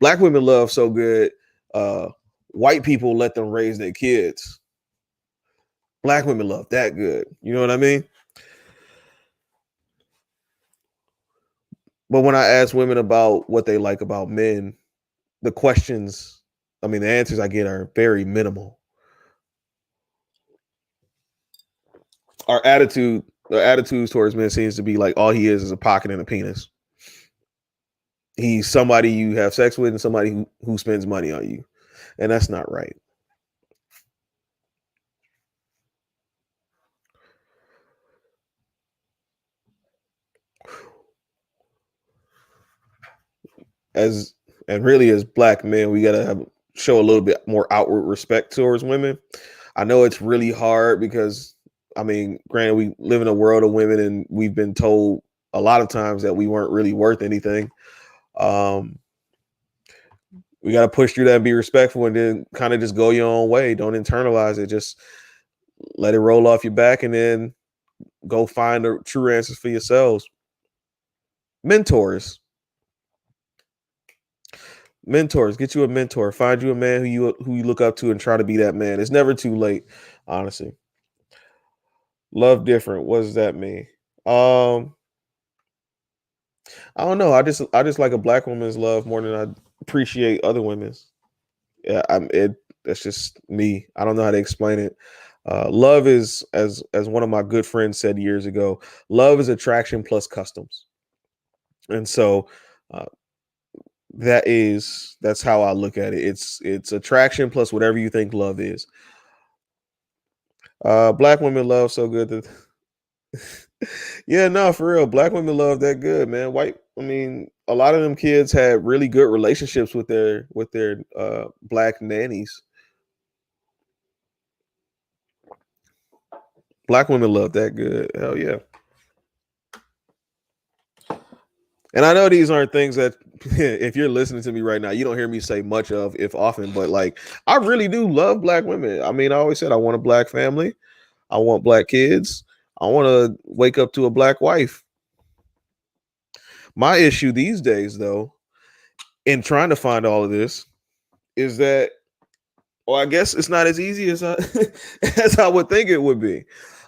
[SPEAKER 1] Black women love so good. Uh, White people let them raise their kids. Black women love that good. You know what I mean? But when I ask women about what they like about men, the questions, I mean, the answers I get are very minimal. The attitudes towards men seems to be like all he is a pocket and a penis. He's somebody you have sex with and somebody who spends money on you. And that's not right. As and really as black men, we gotta show a little bit more outward respect towards women. I know it's really hard because I mean, granted, we live in a world of women and we've been told a lot of times that we weren't really worth anything. Um, we got to push through that and be respectful and then kind of just go your own way. Don't internalize it. Just let it roll off your back and then go find the true answers for yourselves. Mentors. Mentors. Get you a mentor. Find you a man who you look up to and try to be that man. It's never too late, honestly. Love different. What does that mean? Um, I don't know. I just like a black woman's love more than I appreciate other women's. Yeah, that's just me. I don't know how to explain it. Love is as one of my good friends said years ago. Love is attraction plus customs, and so uh, that's how I look at it. It's attraction plus whatever you think love is. Black women love so good that yeah, no, for real. Black women love that good, man. I mean, a lot of them kids had really good relationships with their black nannies. Black women love that good. Hell yeah. And I know these aren't things that if you're listening to me right now, you don't hear me say much of, if often, but like I really do love black women. I mean, I always said I want a black family, I want black kids, I want to wake up to a black wife. My issue these days, though, in trying to find all of this, is that well, I guess it's not as easy as I as I would think it would be.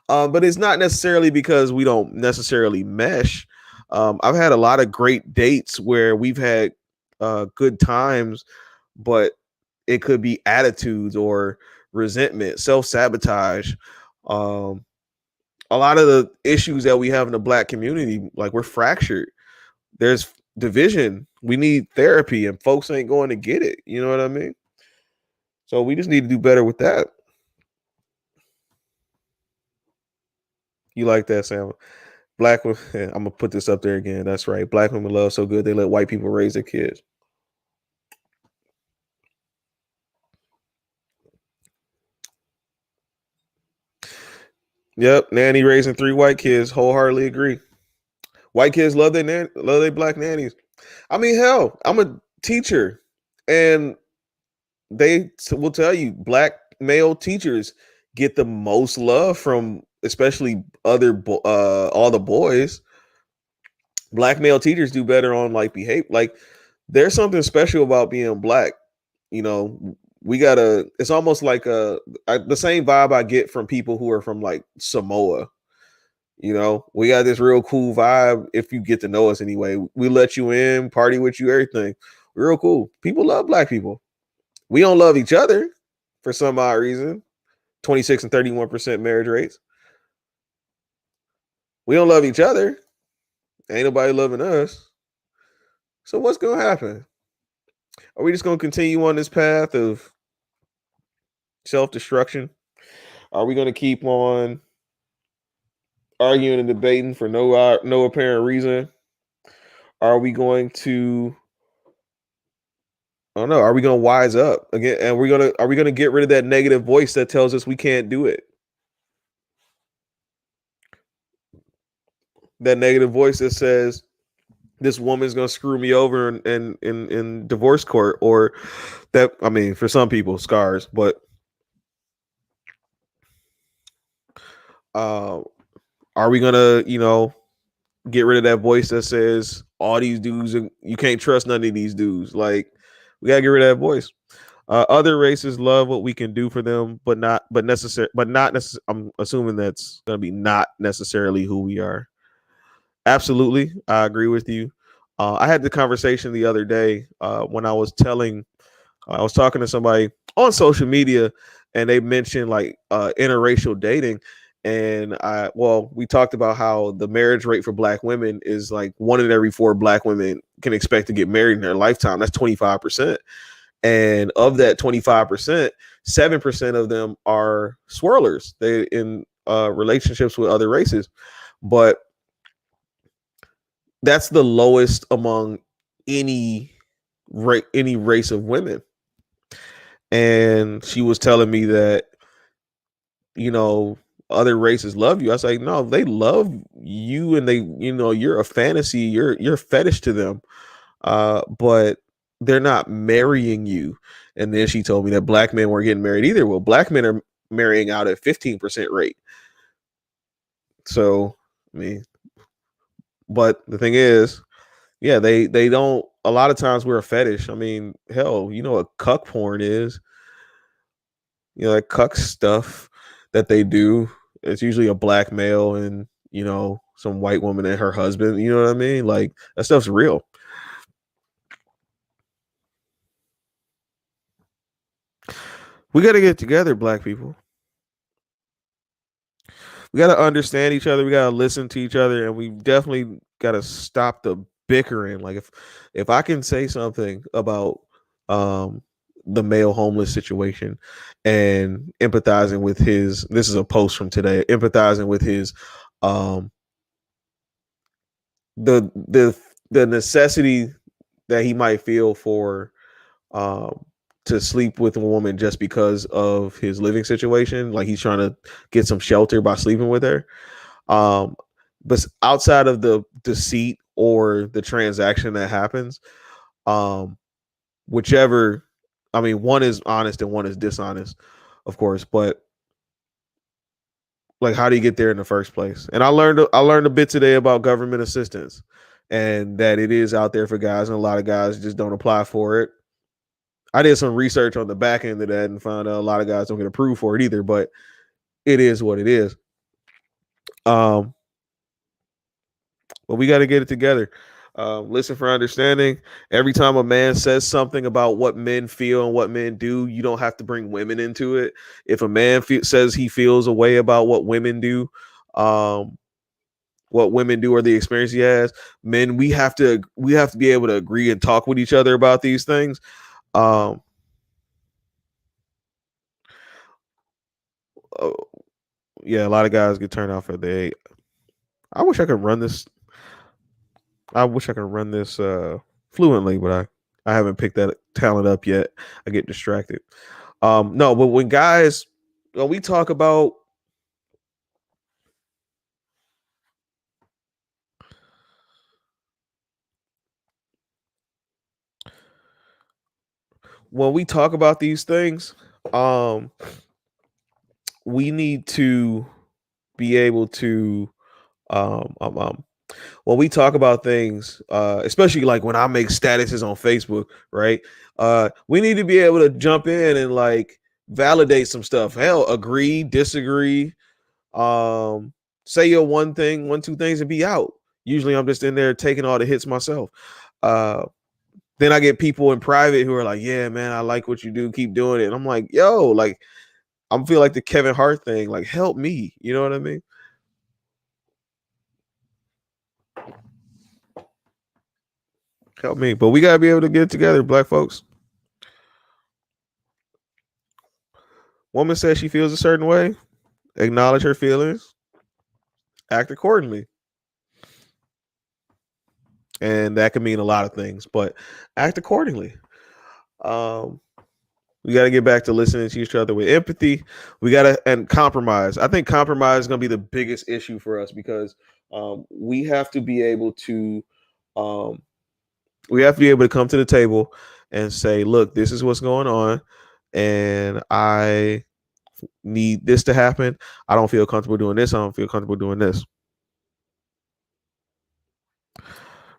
[SPEAKER 1] But it's not necessarily because we don't necessarily mesh. I've had a lot of great dates where we've had good times, but it could be attitudes or resentment, self sabotage. Um, a lot of the issues that we have in the black community, like we're fractured. There's division. We need therapy, and folks ain't going to get it. You know what I mean? So we just need to do better with that. You like that, Sam? Black women. I'm gonna put this up there again. That's right. Black women love so good they let white people raise their kids. Yep, nanny raising three white kids. Wholeheartedly agree. White kids love love their black nannies. I mean, hell, I'm a teacher, and will tell you black male teachers get the most love from especially all the boys. Black male teachers do better on like behave. Like there's something special about being black. You know, we gotta. It's almost like the same vibe I get from people who are from like Samoa. You know, we got this real cool vibe. If you get to know us anyway, we let you in, party with you, everything. Real cool. People love black people. We don't love each other for some odd reason. 26 and 31% marriage rates. We don't love each other. Ain't nobody loving us. So what's gonna happen? Are we just gonna continue on this path of self-destruction? Are we gonna keep on arguing and debating for no apparent reason? Are we going to I don't know, are we gonna wise up again? And are we gonna get rid of that negative voice that tells us we can't do it? That negative voice that says this woman's gonna screw me over in divorce court, or that I mean, for some people, scars, but uh, are we gonna, get rid of that voice that says all these dudes you can't trust none of these dudes? Like, we gotta get rid of that voice. Other races love what we can do for them, but not necessarily. I'm assuming that's gonna be not necessarily who we are. Absolutely, I agree with you. I had the conversation the other day when I was talking to somebody on social media, and they mentioned like interracial dating, and we talked about how the marriage rate for Black women is like one in every four Black women can expect to get married in their lifetime. That's 25%, and of that 25%, 7% of them are swirlers. They in relationships with other races, but that's the lowest among any any race of women. And she was telling me that, you know, other races love you. I was like, no, they love you, and you're a fantasy, you're fetish to them. But they're not marrying you. And then she told me that Black men weren't getting married either. Well, Black men are marrying out at 15% rate. So, I mean, but the thing is, yeah, they don't. A lot of times we're a fetish. I mean, hell, you know what cuck porn is? You know, that cuck stuff that they do. It's usually a Black male and some white woman and her husband. You know what I mean? Like that stuff's real. We got to get together, Black people. We got to understand each other. We got to listen to each other, and we definitely got to stop the bickering. Like if I can say something about um the male homeless situation and empathizing with his, this is a post from today, empathizing with his um the necessity that he might feel for um to sleep with a woman just because of his living situation, like he's trying to get some shelter by sleeping with her. um but outside of the deceit or the transaction that happens, um whichever, I mean, one is honest and one is dishonest, of course, but like, how do you get there in the first place? And I learned a bit today about government assistance, and that it is out there for guys, and a lot of guys just don't apply for it. I did some research on the back end of that and found out a lot of guys don't get approved for it either, but it is what it is. Um, but we got to get it together. Listen for understanding. Every time a man says something about what men feel and what men do, you don't have to bring women into it. If a man says he feels a way about um, what women do or the experience he has, men, we have to be able to agree and talk with each other about these things. Um, uh, yeah, a lot of guys get turned off for the. I wish I could run this. I wish I could run this fluently, but I haven't picked that talent up yet. I get distracted. No, but when we talk about these things, um, we need to be able to when we talk about things, especially like when I make statuses on Facebook, right? We need to be able to jump in and like validate some stuff. Hell, agree, disagree, say your one, two things, and be out. Usually, I'm just in there taking all the hits myself. Uh, then I get people in private who are like, "Yeah, man, I like what you do. Keep doing it." And I'm like, "Yo, like, I'm feel like the Kevin Hart thing. Like, help me." You know what I mean? Help me. But we gotta be able to get it together, black folks. Woman says she feels a certain way. Acknowledge her feelings. Act accordingly. And that can mean a lot of things, but act accordingly. Um, we got to get back to listening to each other with empathy. We got to and compromise. I think compromise is going to be the biggest issue for us because we have to be able to um, come to the table and say, look, this is what's going on, and I need this to happen. I don't feel comfortable doing this. I don't feel comfortable doing this.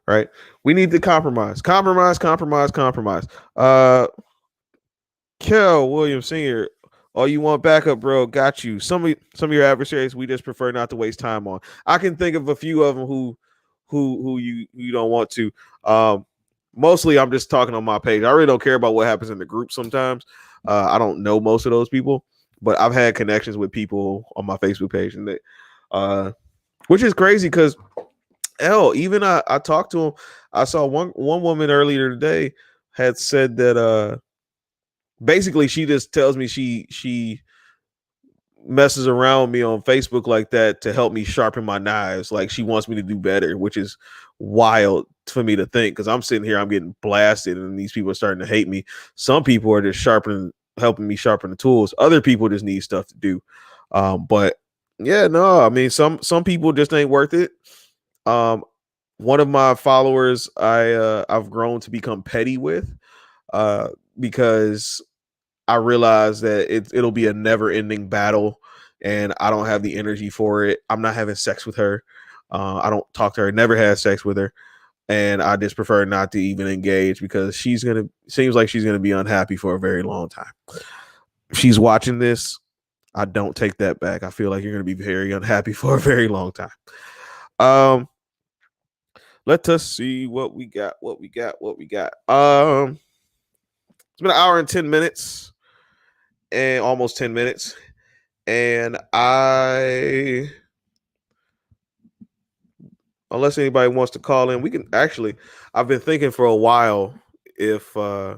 [SPEAKER 1] Right? We need to compromise. Compromise. Kel Williams Sr. Oh, you want backup, bro? Got you. Some of your adversaries we just prefer not to waste time on. I can think of a few of them who you don't want to. Mostly I'm just talking on my page. I really don't care about what happens in the group sometimes. I don't know most of those people, but I've had connections with people on my Facebook page, and they, which is crazy because hell, even I talked to him. I saw one woman earlier today had said that basically she just tells me she messes around with me on Facebook like that to help me sharpen my knives. Like she wants me to do better, which is wild for me to think because I'm sitting here, I'm getting blasted, and these people are starting to hate me. Some people are just helping me sharpen the tools. Other people just need stuff to do. But yeah, no, I mean some people just ain't worth it. One of my followers I've grown to become petty with because I realize that it'll be a never ending battle, and I don't have the energy for it. I'm not having sex with her. I don't talk to her. Never had sex with her, and I just prefer not to even engage because seems like she's gonna be unhappy for a very long time. If she's watching this, I don't take that back. I feel like you're gonna be very unhappy for a very long time. Let us see what we got. It's been an hour and 10 minutes and almost 10 minutes. And unless anybody wants to call in, we can actually, I've been thinking for a while if I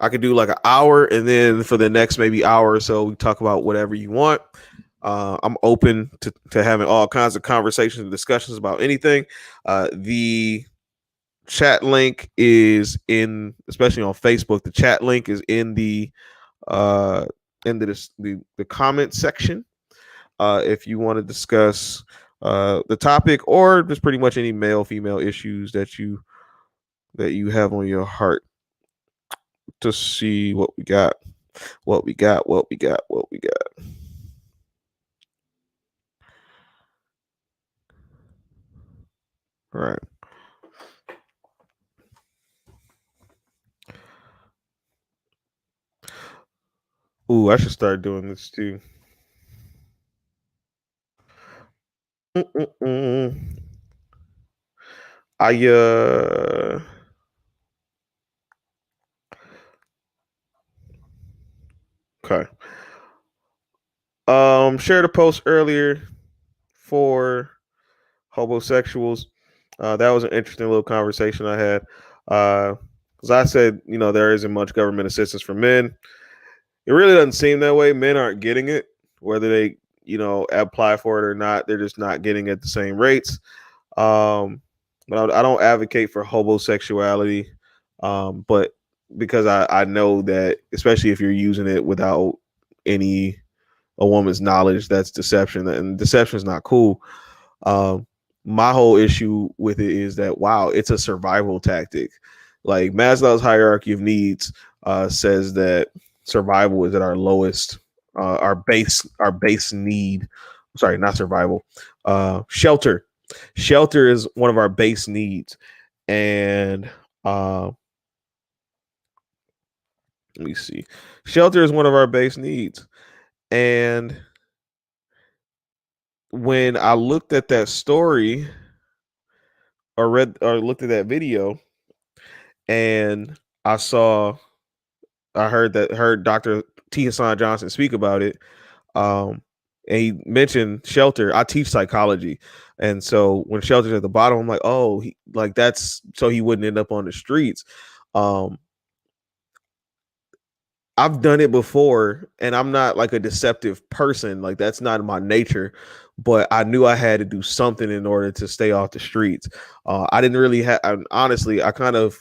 [SPEAKER 1] could do like an hour and then for the next maybe hour or so, we talk about whatever you want. I'm open to having all kinds of conversations and discussions about anything. The chat link is especially on Facebook. The chat link is in the comment section. If you want to discuss the topic or just pretty much any male female issues that you have on your heart. To see what we got. All right. Ooh, I should start doing this too. I okay. Shared a post earlier for homosexuals. That was an interesting little conversation I had. Because I said, there isn't much government assistance for men. It really doesn't seem that way. Men aren't getting it, whether they apply for it or not. They're just not getting at the same rates. Um, but I don't advocate for homosexuality, but because I know that, especially if you're using it without any a woman's knowledge, that's deception, and deception is not cool. Um, my whole issue with it is that, wow, it's a survival tactic. Like Maslow's hierarchy of needs says that survival is at our lowest, our base need. Sorry, not survival. Shelter. Shelter is one of our base needs, and let me see. Shelter is one of our base needs, and when I looked at that story or read or looked at that video, and I saw I heard Dr. T. Hassan Johnson speak about it. Um, and he mentioned shelter. I teach psychology, and so when shelter's at the bottom, I'm like, oh, like that's so he wouldn't end up on the streets. Um, I've done it before, and I'm not like a deceptive person. Like that's not my nature. But I knew I had to do something in order to stay off the streets. I didn't really have. Honestly, I kind of,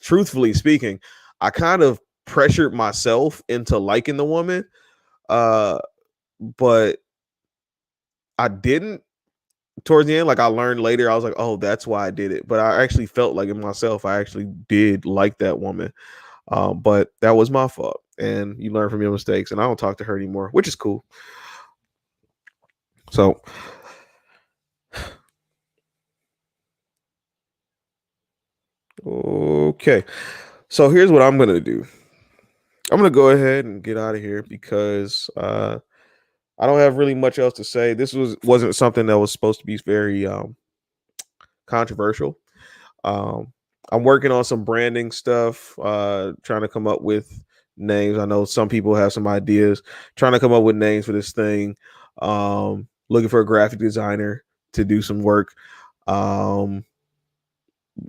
[SPEAKER 1] truthfully speaking, I kind of pressured myself into liking the woman. Uh, but I didn't towards the end. Like I learned later, I was like, oh, that's why I did it. But I actually felt like in myself, I actually did like that woman. But that was my fault. And you learn from your mistakes. And I don't talk to her anymore, which is cool. So okay. So here's what I'm gonna do. I'm gonna go ahead and get out of here because I don't have really much else to say. This wasn't something that was supposed to be very controversial. Um, I'm working on some branding stuff, trying to come up with names. I know some people have some ideas, trying to come up with names for this thing. Looking for a graphic designer to do some work. And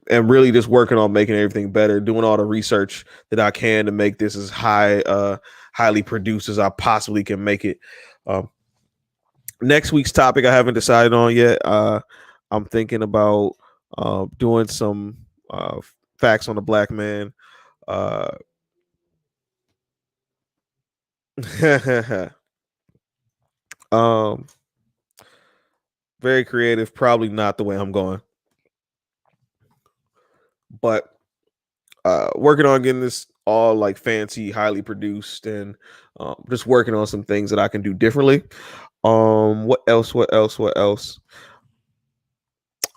[SPEAKER 1] really just working on making everything better, doing all the research that I can to make this as highly produced as I possibly can make it. Um, Next week's topic I haven't decided on yet. I'm thinking about doing some facts on the black man. Uh, um, very creative. Probably not the way I'm going, but working on getting this all like fancy, highly produced, and just working on some things that I can do differently. What else? What else? What else?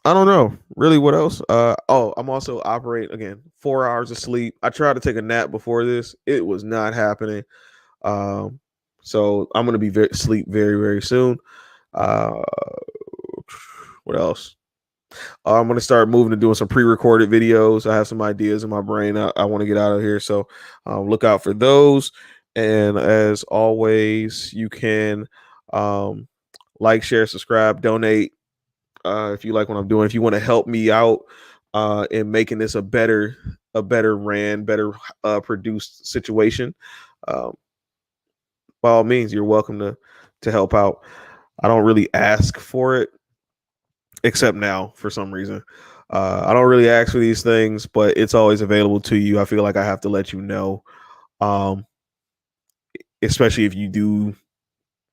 [SPEAKER 1] I don't know really what else. Oh, I'm also operating again 4 hours of sleep. I tried to take a nap before this. It was not happening. Um, so I'm gonna be sleep very very soon. Uh, what else? I'm gonna start moving to doing some pre-recorded videos. I have some ideas in my brain. I want to get out of here, so look out for those. And as always, you can um, like, share, subscribe, donate if you like what I'm doing. If you want to help me out in making this a better ran, better produced situation, um, by all means, you're welcome to help out. I don't really ask for it, except now for some reason. I don't really ask for these things, but it's always available to you. I feel like I have to let you know, um, especially if you do.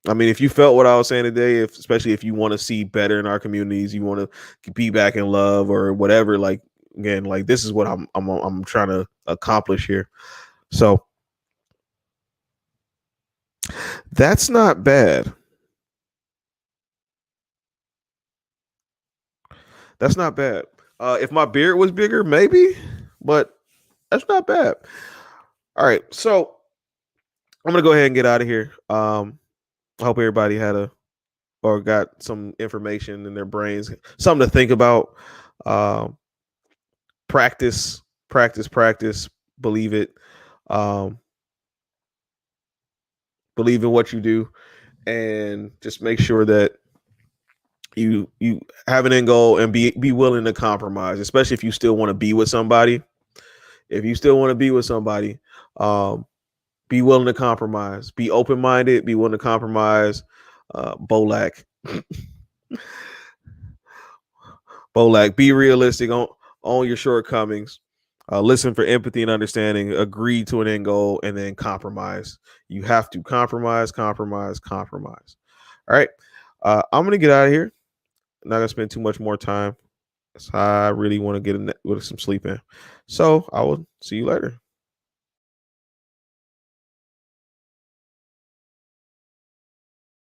[SPEAKER 1] I mean, if you felt what I was saying today, especially if you want to see better in our communities, you want to be back in love or whatever. Like again, like this is what I'm trying to accomplish here. So that's not bad. That's not bad. If my beard was bigger, maybe, but that's not bad. All right, so I'm gonna go ahead and get out of here. I hope everybody had a or got some information in their brains, something to think about. Um, practice, practice, practice. Believe it. Um, believe in what you do, and just make sure that you have an end goal and be willing to compromise, especially if you still want to be with somebody. If you still want to be with somebody, um, be willing to compromise. Be open minded. Be willing to compromise. Bolak. Bolak, be realistic on your shortcomings. Listen for empathy and understanding. Agree to an end goal, and then compromise. You have to compromise, compromise, compromise. All right. I'm gonna get out of here. Not gonna spend too much more time. I really want to get with some sleep in. So I will see you later.